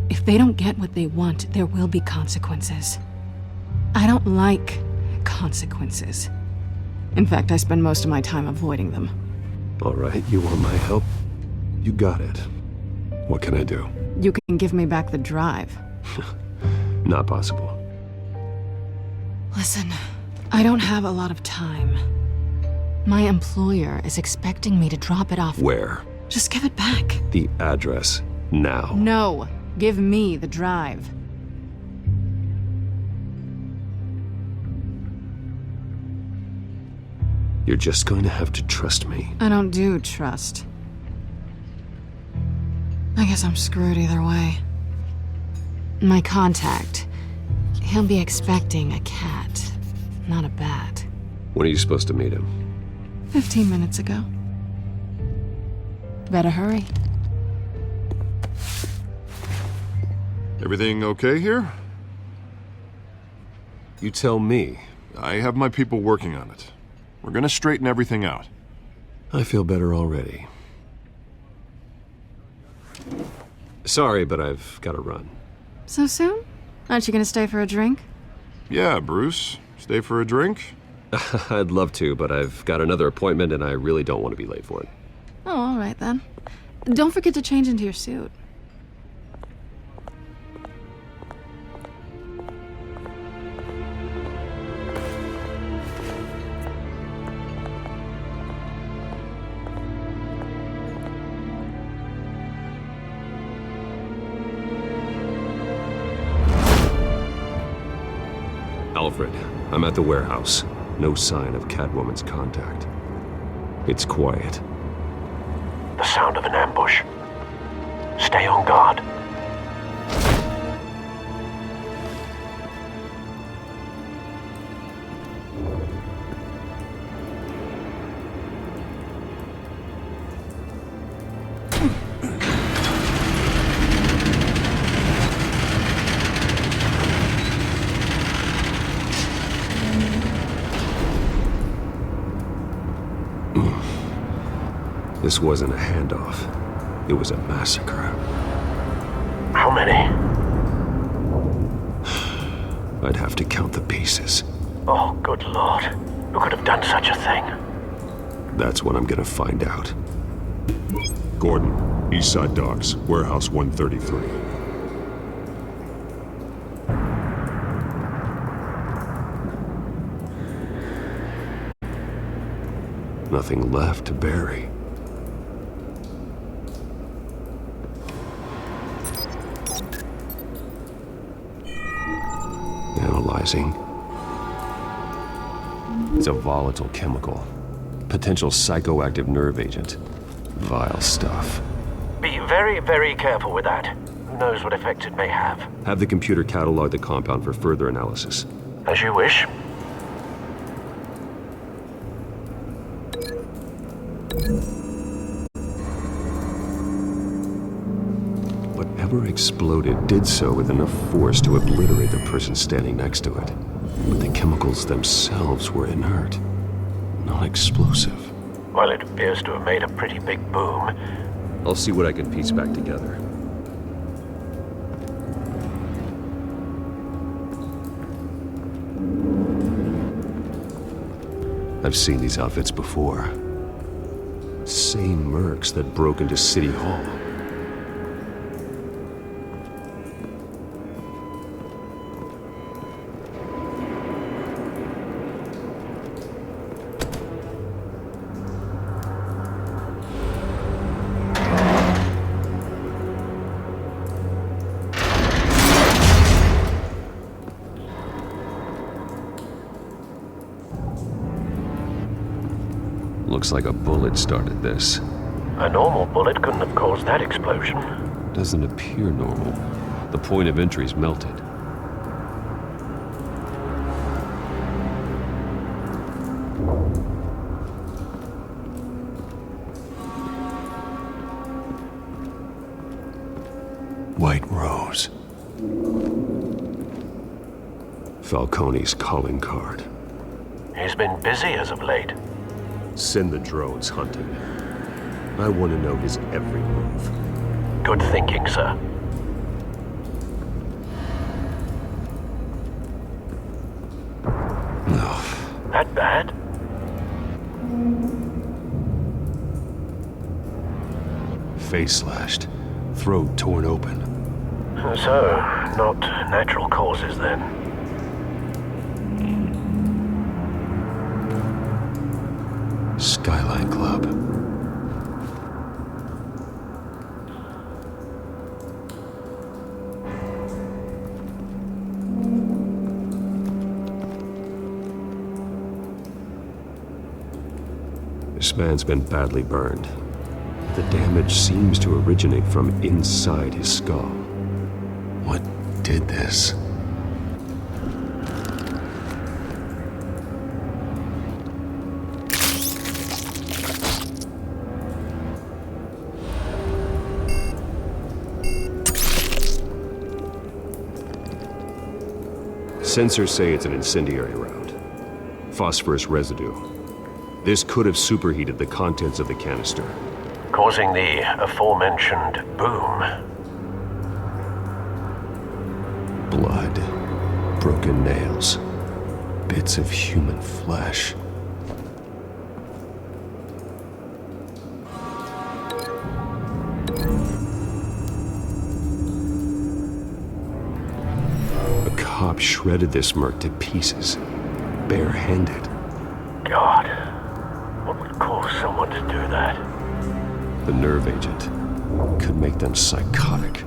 If they don't get what they want, there will be consequences. I don't like consequences. In fact, I spend most of my time avoiding them. All right, you want my help? You got it. What can I do? You can give me back the drive. Not possible. Listen, I don't have a lot of time. My employer is expecting me to drop it off. Where? Just give it back. The address, now. No, give me the drive. You're just going to have to trust me. I don't do trust. I guess I'm screwed either way. My contact, he'll be expecting a cat, not a bat. When are you supposed to meet him? 15 minutes ago. Better hurry. Everything okay here? You tell me. I have my people working on it. We're gonna straighten everything out. I feel better already. Sorry, but I've got to run. So soon? Aren't you gonna stay for a drink? Yeah, Bruce. Stay for a drink? I'd love to, but I've got another appointment and I really don't want to be late for it. Oh, all right then. Don't forget to change into your suit. Alfred, I'm at the warehouse. No sign of Catwoman's contact. It's quiet. The sound of an ambush. Stay on guard. This wasn't a handoff. It was a massacre. How many? I'd have to count the pieces. Oh, good lord. Who could have done such a thing? That's what I'm gonna find out. Gordon, Eastside Docks, Warehouse 133. Nothing left to bury. Analyzing. It's a volatile chemical. Potential psychoactive nerve agent. Vile stuff. Be very, very careful with that. Who knows what effect it may have. Have the computer catalog the compound for further analysis. As you wish. Whatever exploded did so with enough force to obliterate the person standing next to it. But the chemicals themselves were inert, not explosive. Well, it appears to have made a pretty big boom. I'll see what I can piece back together. I've seen these outfits before. Same mercs that broke into City Hall. Looks like a bullet started this. A normal bullet couldn't have caused that explosion. Doesn't appear normal. The point of entry's melted. White Rose. Falcone's calling card. He's been busy as of late. Send the drones hunting. I want to know his every move. Good thinking, sir. No. That bad? Face slashed. throat torn open. So, not natural causes then? Skyline Club. This man's been badly burned. The damage seems to originate from inside his skull. What did this? Sensors say it's an incendiary round. Phosphorus residue. This could have superheated the contents of the canister, Causing the aforementioned boom. blood, broken nails, bits of human flesh. A cop shredded this merc to pieces, barehanded. God, what would cause someone to do that? The nerve agent could make them psychotic.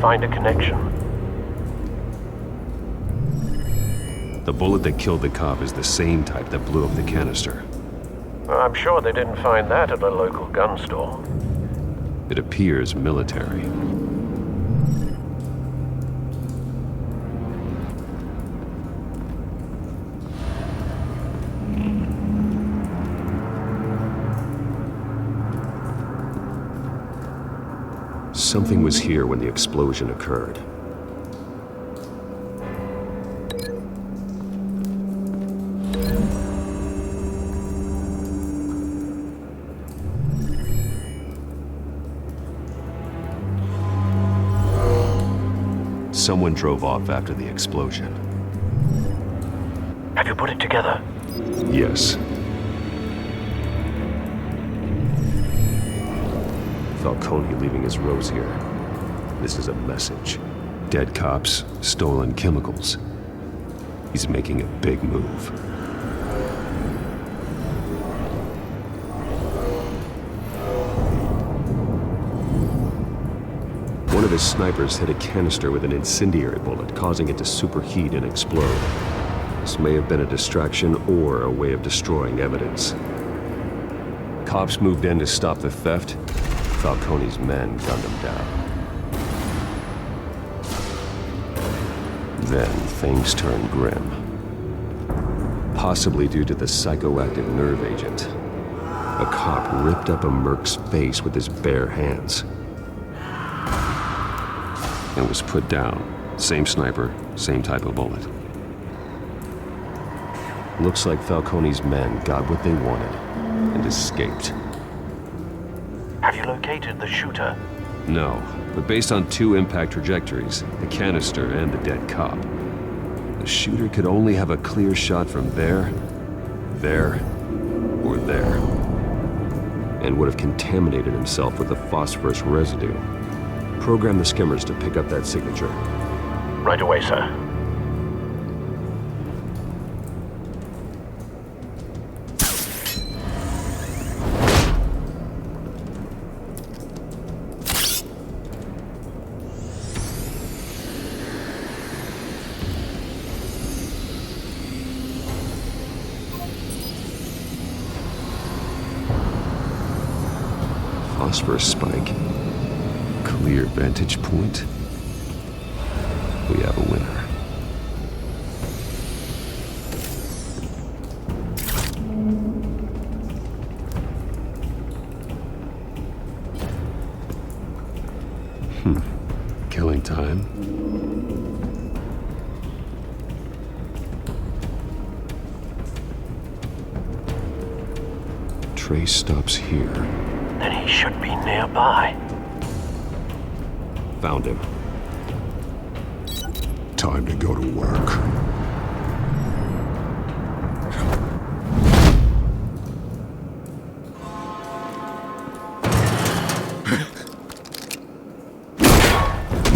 Find a connection. The bullet that killed the cop is the same type that blew up the canister. I'm sure they didn't find that at a local gun store. It appears military. Something was here when the explosion occurred. Someone drove off after the explosion. Have you put it together? Yes. Falcone leaving his rose here. This is a message. Dead cops, stolen chemicals. He's making a big move. One of his snipers hit a canister with an incendiary bullet, causing it to superheat and explode. This may have been a distraction or a way of destroying evidence. Cops moved in to stop the theft. Falcone's men gunned him down. Then things turned grim. Possibly due to the psychoactive nerve agent. A cop ripped up a merc's face with his bare hands. And was put down. Same sniper, same type of bullet. Looks like Falcone's men got what they wanted and escaped. Have you located the shooter? No, but based on two impact trajectories, the canister and the dead cop, the shooter could only have a clear shot from there, or there, and would have contaminated himself with the phosphorus residue. Program the skimmers to pick up that signature. Right away, sir. Phosphorus spike. Clear vantage point. We have a winner. Killing time. trace stops here. Then he should be nearby. Found him. Time to go to work.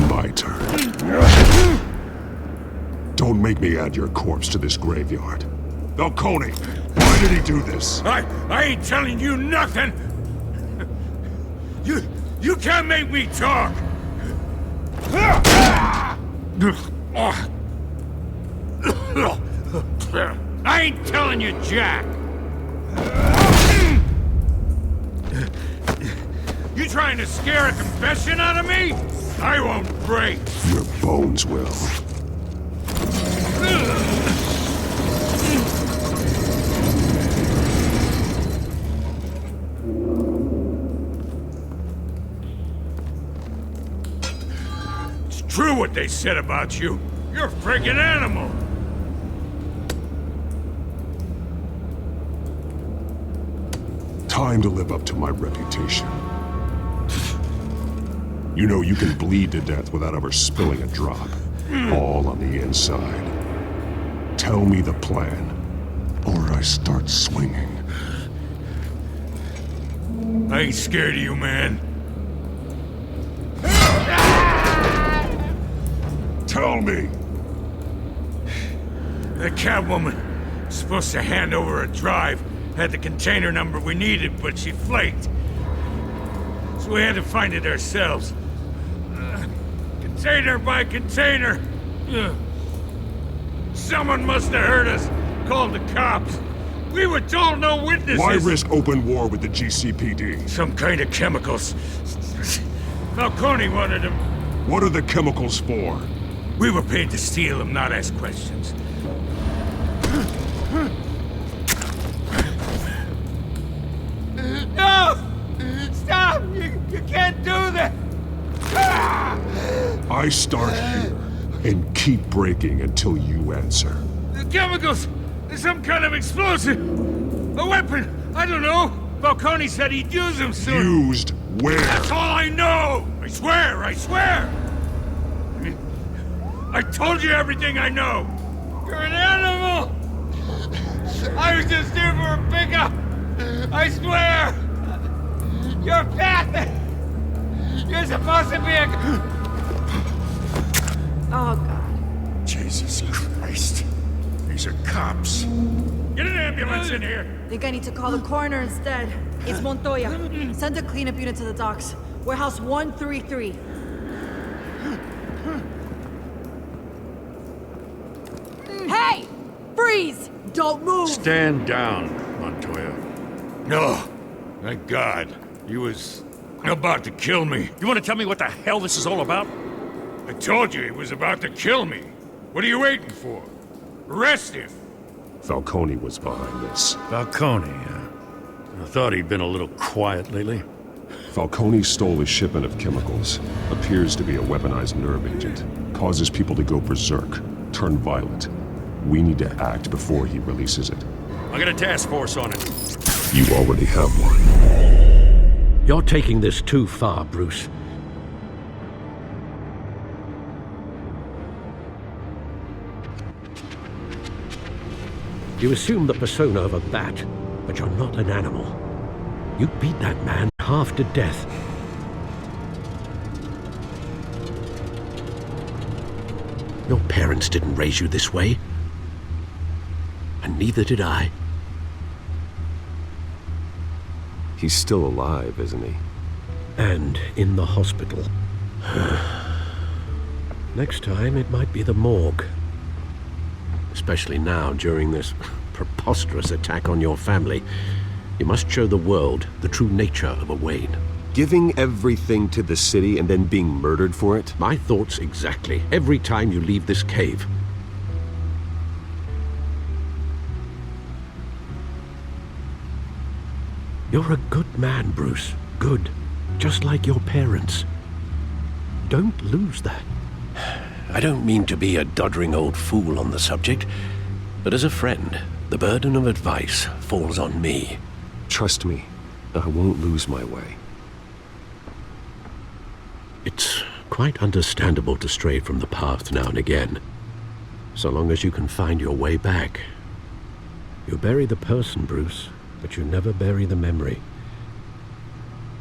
My turn. Don't make me add your corpse to this graveyard. Falcone, why did he do this? I ain't telling you nothing! You can't make me talk! I ain't telling you, Jack! You trying to scare a confession out of me? I won't break! Your bones will. It's true what they said about you. You're a friggin' animal! Time to live up to my reputation. You know you can bleed to death without ever spilling a drop. All on the inside. Tell me the plan, or I start swinging. I ain't scared of you, man. Tell me! The Catwoman was supposed to hand over a drive. Had the container number we needed, but she flaked. So we had to find it ourselves. Container by container. Someone must have heard us. Called the cops. We were told no witnesses. Why risk open war with the GCPD? Some kind of chemicals. Falcone wanted them. What are the chemicals for? We were paid to steal them, not ask questions. No! Stop! You can't do that! I start here and keep breaking until you answer. The chemicals! There's some kind of explosive! A weapon! I don't know! Falcone said he'd use them soon! Used where? That's all I know! I swear! I swear! I told you everything I know! You're an animal! I was just here for a pickup! I swear! You're fat! You're supposed to be a... Oh, God. Jesus Christ. These are cops. Get an ambulance in here! Think I need to call the coroner instead. It's Montoya. Send a cleanup unit to the docks. Warehouse 133. Hey! Freeze! Don't move! Stand down, Montoya. No. Thank God. He was about to kill me. You want to tell me what the hell this is all about? I told you he was about to kill me. What are you waiting for? Arrest him. Falcone was behind this. Falcone, I thought he'd been a little quiet lately. Falcone stole a shipment of chemicals. Appears to be a weaponized nerve agent. Causes people to go berserk, turn violent. We need to act before he releases it. I got a task force on it. You already have one. You're taking this too far, Bruce. You assume the persona of a bat, but you're not an animal. You beat that man half to death. Your parents didn't raise you this way. And neither did I. He's still alive, isn't he? And in the hospital. Next time, it might be the morgue. Especially now, during this preposterous attack on your family. You must show the world the true nature of a Wayne. Giving everything to the city and then being murdered for it? My thoughts exactly. Every time you leave this cave. You're a good man, Bruce. Good. Just like your parents. Don't lose that. I don't mean to be a doddering old fool on the subject, but as a friend, the burden of advice falls on me. Trust me, I won't lose my way. It's quite understandable to stray from the path now and again, so long as you can find your way back. You bury the person, Bruce, but you never bury the memory.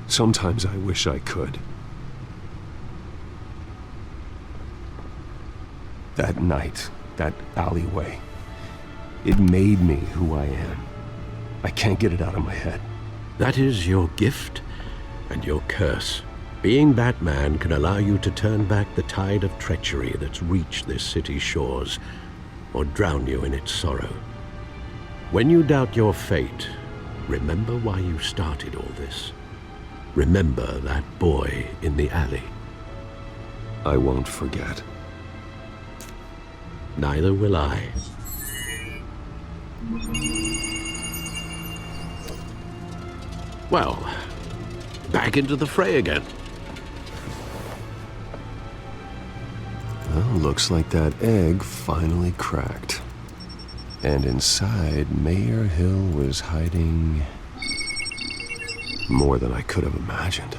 Sometimes I wish I could. That night, that alleyway, it made me who I am. I can't get it out of my head. That is your gift and your curse. Being Batman can allow you to turn back the tide of treachery that's reached this city's shores, or drown you in its sorrow. When you doubt your fate, remember why you started all this. Remember that boy in the alley. I won't forget. Neither will I. Well, back into the fray again. Well, looks like that egg finally cracked. And inside, Mayor Hill was hiding more than I could have imagined.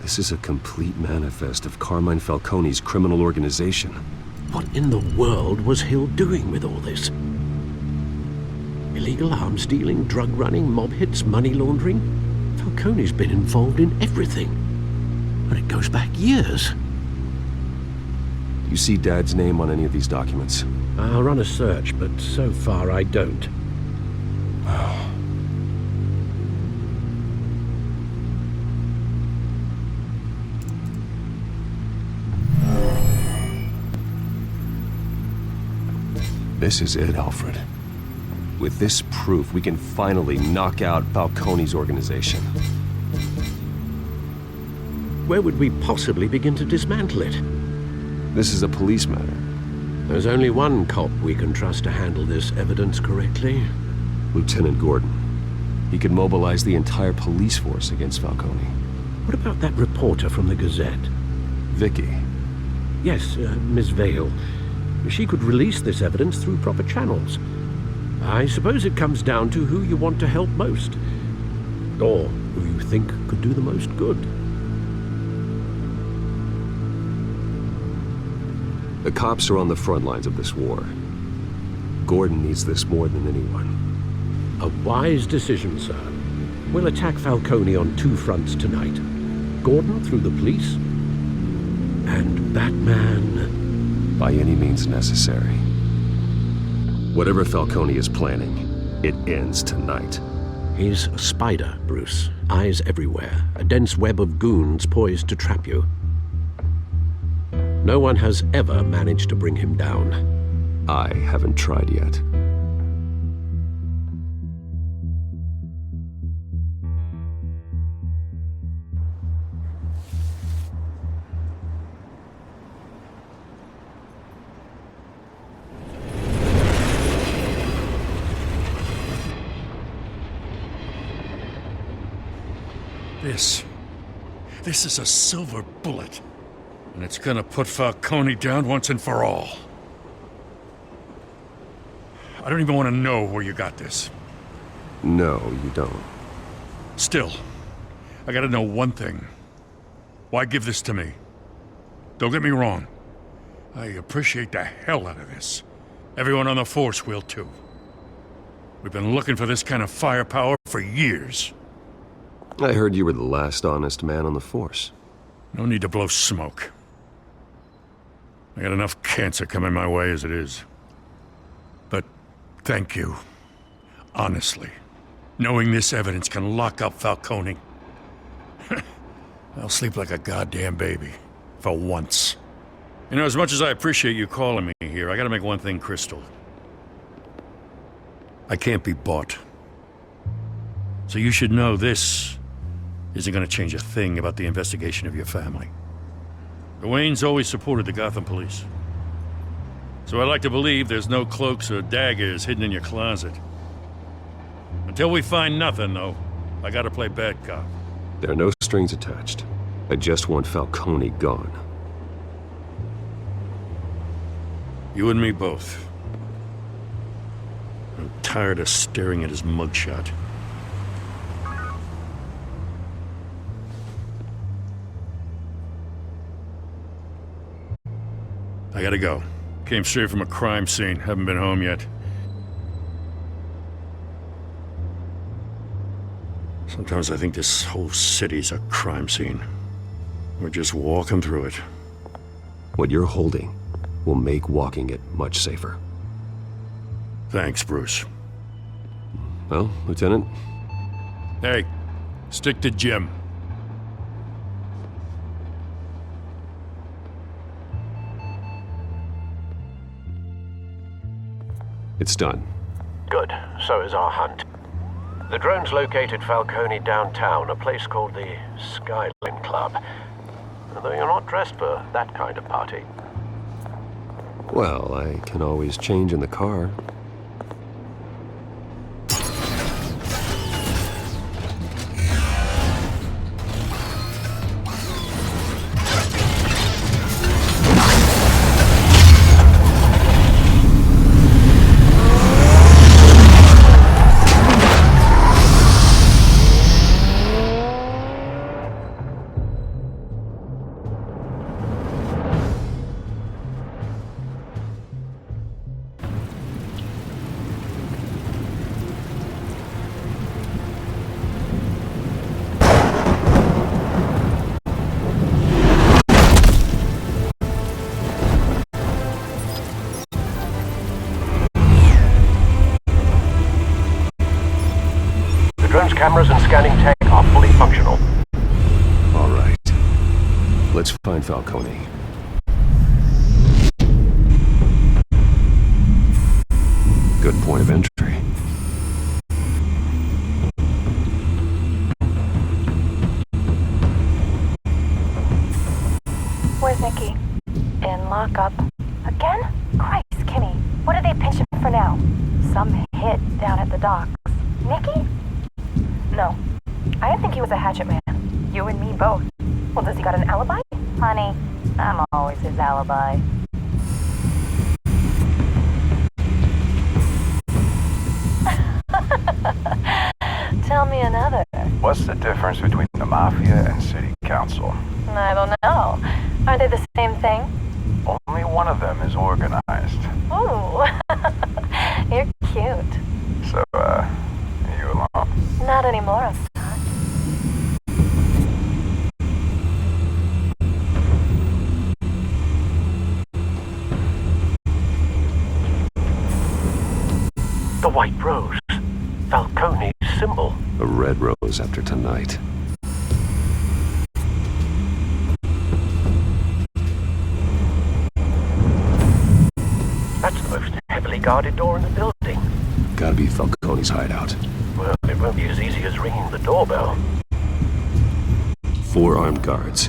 This is a complete manifest of Carmine Falcone's criminal organization. What in the world was Hill doing with all this? Illegal arms dealing, drug running, mob hits, money laundering? Falcone's been involved in everything. And it goes back years. Do you see Dad's name on any of these documents? I'll run a search, but so far I don't. This is it, Alfred. With this proof, we can finally knock out Falcone's organization. Where would we possibly begin to dismantle it? This is a police matter. There's only one cop we can trust to handle this evidence correctly. Lieutenant Gordon. He could mobilize the entire police force against Falcone. What about that reporter from the Gazette? Vicky. Yes, Miss Vale. She could release this evidence through proper channels. I suppose it comes down to who you want to help most. Or who you think could do the most good. The cops are on the front lines of this war. Gordon needs this more than anyone. A wise decision, sir. We'll attack Falcone on two fronts tonight. Gordon through the police, and Batman by any means necessary. Whatever Falcone is planning, it ends tonight. He's a spider, Bruce. Eyes everywhere. A dense web of goons poised to trap you. No one has ever managed to bring him down. I haven't tried yet. This is a silver bullet. And it's gonna put Falcone down once and for all. I don't even want to know where you got this. No, you don't. Still, I gotta know one thing. Why give this to me? Don't get me wrong. I appreciate the hell out of this. Everyone on the force will too. We've been looking for this kind of firepower for years. I heard you were the last honest man on the force. No need to blow smoke. I got enough cancer coming my way as it is. But thank you. Honestly. Knowing this evidence can lock up Falcone. I'll sleep like a goddamn baby. For once. You know, as much as I appreciate you calling me here, I gotta make one thing crystal. I can't be bought. So you should know this isn't gonna change a thing about the investigation of your family. The Waynes always supported the Gotham police. So I like to believe there's no cloaks or daggers hidden in your closet. Until we find nothing, though, I gotta play bad cop. There are no strings attached. I just want Falcone gone. You and me both. I'm tired of staring at his mugshot. I gotta go. Came straight from a crime scene. Haven't been home yet. Sometimes I think this whole city's a crime scene. We're just walking through it. What you're holding will make walking it much safer. Thanks, Bruce. Well, Lieutenant? Hey, stick to Jim. It's done. Good. So is our hunt. The drones located Falcone downtown, a place called the Skyline Club. Though you're not dressed for that kind of party. Well, I can always change in the car. Drone's cameras and scanning tech are fully functional. All right. Let's find Falcone. Good point of entry. Where's Nikki? In lockup. Again? Christ, Kenny. What are they pinching for now? Some hit down at the docks. Nikki? No. I didn't think he was a hatchet man. You and me both. Well, does he got an alibi? Honey, I'm always his alibi. Tell me another. What's the difference between the Mafia and City Council? I don't know. Are they the same thing? Only one of them is organized. Ooh. You're cute. So, you alone? Not anymore, Assad. The White Rose. Falcone's symbol. A red rose after tonight. That's the most heavily guarded door in the building. Gotta be Falcone's hideout. Well, it won't be as easy as ringing the doorbell. 4 armed guards.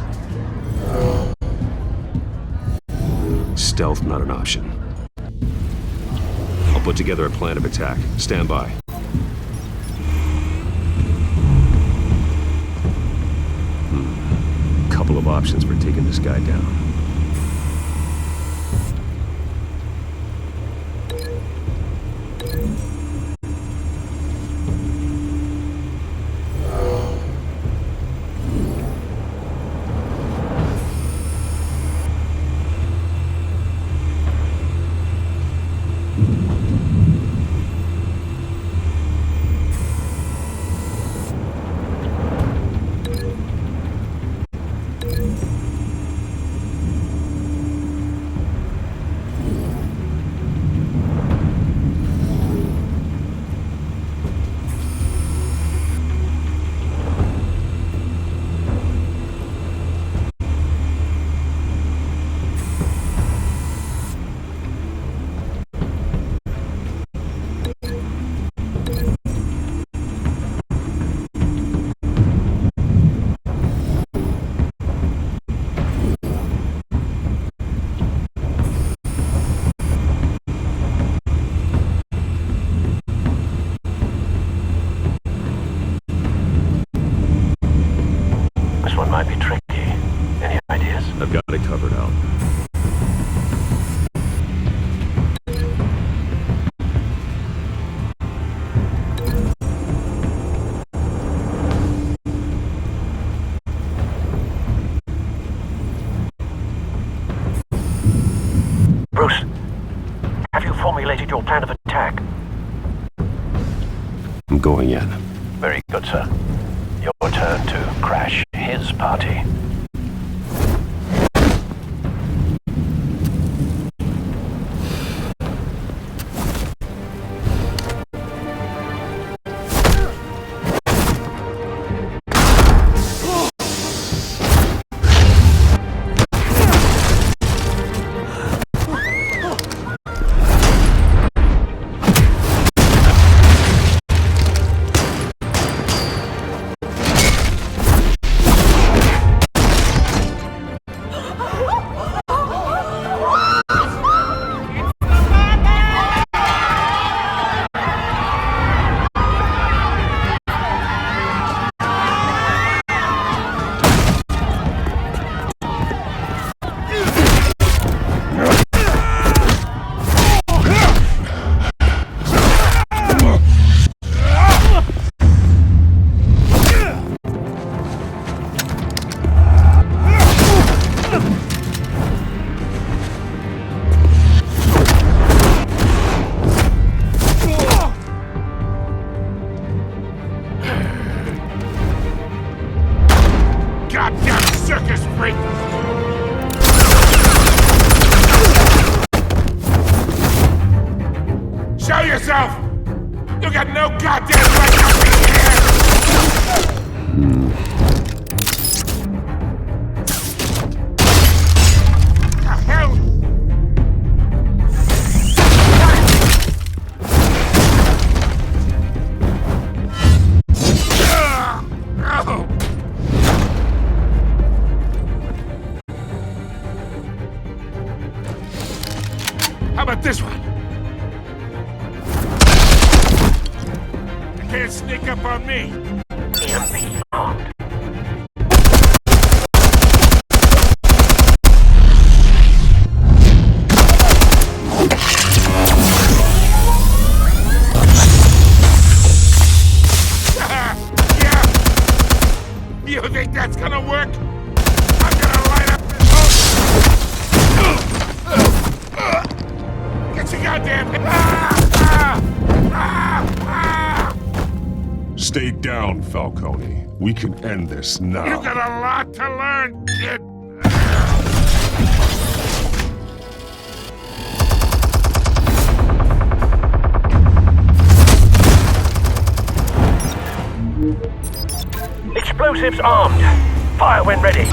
Stealth not an option. I'll put together a plan of attack. Stand by. Couple of options for taking this guy down. Might be tricky. Any ideas? I've got it covered out. plan of attack? I'm going in. Very good, sir. Your turn to crash his party. Show yourself! You got no goddamn right to be here! The hell? How about this one? Can't sneak up on me. EMP armed. Yeah. You think that's gonna work? I'm gonna light up this whole. Get your goddamn. Stay down, Falcone. We can end this now. You got a lot to learn, kid. Explosives armed. Fire when ready.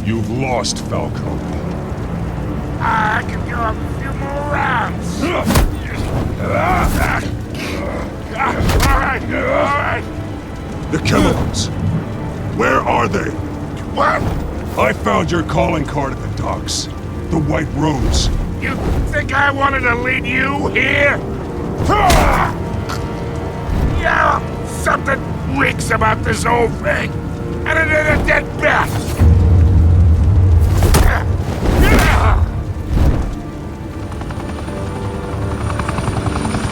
You've lost, Falcone. I can go a few more rounds. All right. The chemicals. Where are they? What? I found your calling card at the docks. The White Rose. You think I wanted to lead you here? Yeah, something reeks about this whole thing. And it ain't a dead bat.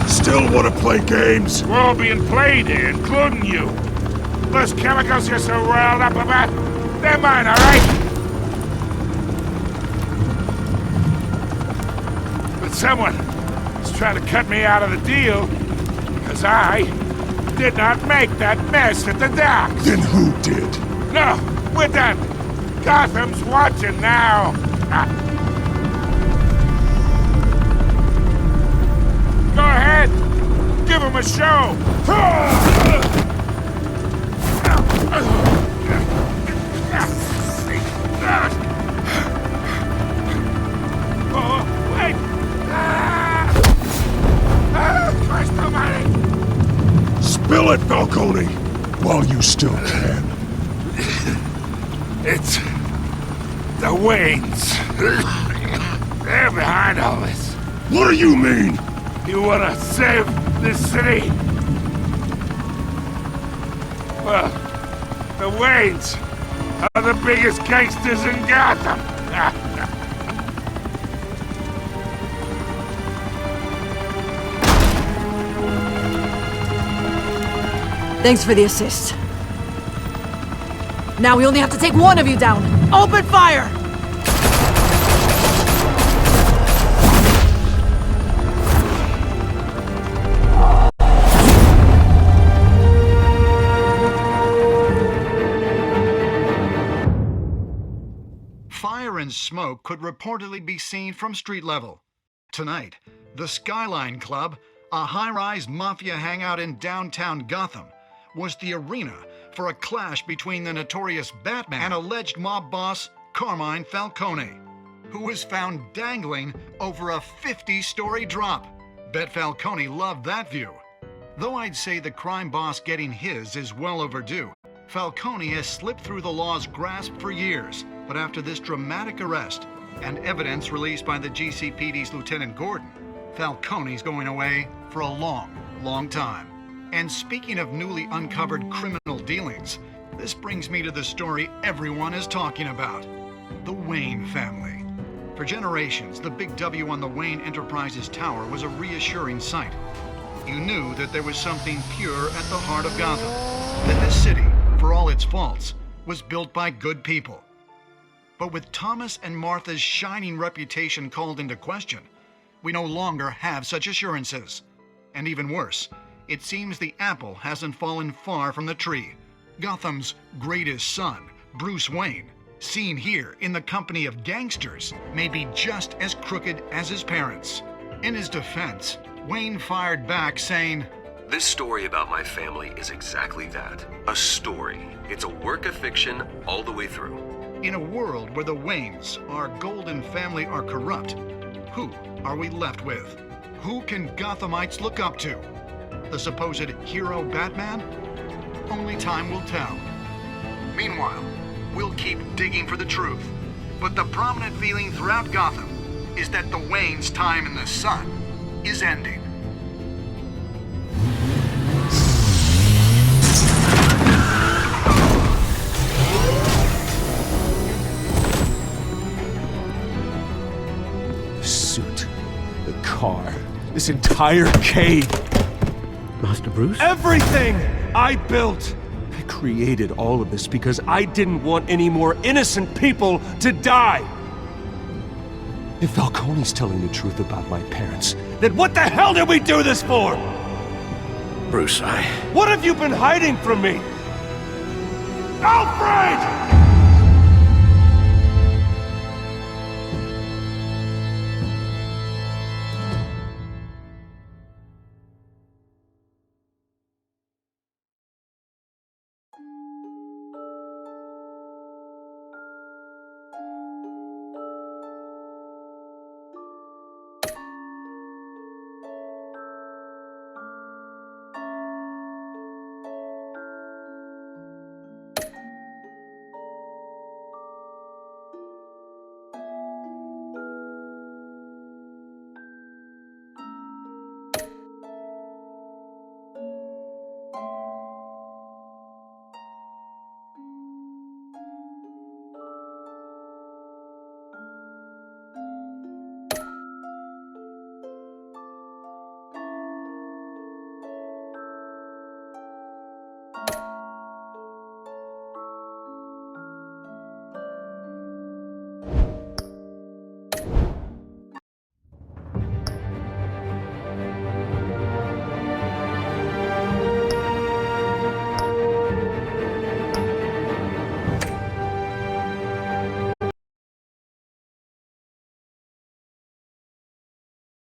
Still want to play games? We're all being played here, including you. Those chemicals you're so riled up about, they're mine, all right? But someone is trying to cut me out of the deal because I did not make that mess at the docks. Then who did? No, we're done. Gotham's watching now. Go ahead. Give him a show. Oh, wait. Christ almighty. Spill it, Falcone, while you still can. It's the Waynes. They're behind all this. What do you mean? You wanna save this city? Well, the Waynes are the biggest gangsters in Gotham. Thanks for the assist. Now we only have to take one of you down. Open fire! Fire and smoke could reportedly be seen from street level. Tonight, the Skyline Club, a high-rise mafia hangout in downtown Gotham, was the arena for a clash between the notorious Batman and alleged mob boss Carmine Falcone, who was found dangling over a 50-story drop. Bet Falcone loved that view. Though I'd say the crime boss getting his is well overdue, Falcone has slipped through the law's grasp for years. But after this dramatic arrest and evidence released by the GCPD's Lieutenant Gordon, Falcone's going away for a long, long time. And speaking of newly uncovered criminal dealings, this brings me to the story everyone is talking about: the Wayne family. For generations, the big W on the Wayne Enterprises Tower was a reassuring sight. You knew that there was something pure at the heart of Gotham, that this city, for all its faults, was built by good people. But with Thomas and Martha's shining reputation called into question, we no longer have such assurances. And even worse, it seems the apple hasn't fallen far from the tree. Gotham's greatest son, Bruce Wayne, seen here in the company of gangsters, may be just as crooked as his parents. In his defense, Wayne fired back saying, "This story about my family is exactly that. A story. It's a work of fiction all the way through." In a world where the Waynes, our golden family, are corrupt, who are we left with? Who can Gothamites look up to? The supposed hero Batman? Only time will tell. Meanwhile, we'll keep digging for the truth. But the prominent feeling throughout Gotham is that the Waynes' time in the sun is ending. The car. This entire cave. Master Bruce? Everything I built. I created all of this because I didn't want any more innocent people to die. If Falcone's telling the truth about my parents, then what the hell did we do this for? Bruce, What have you been hiding from me? Alfred!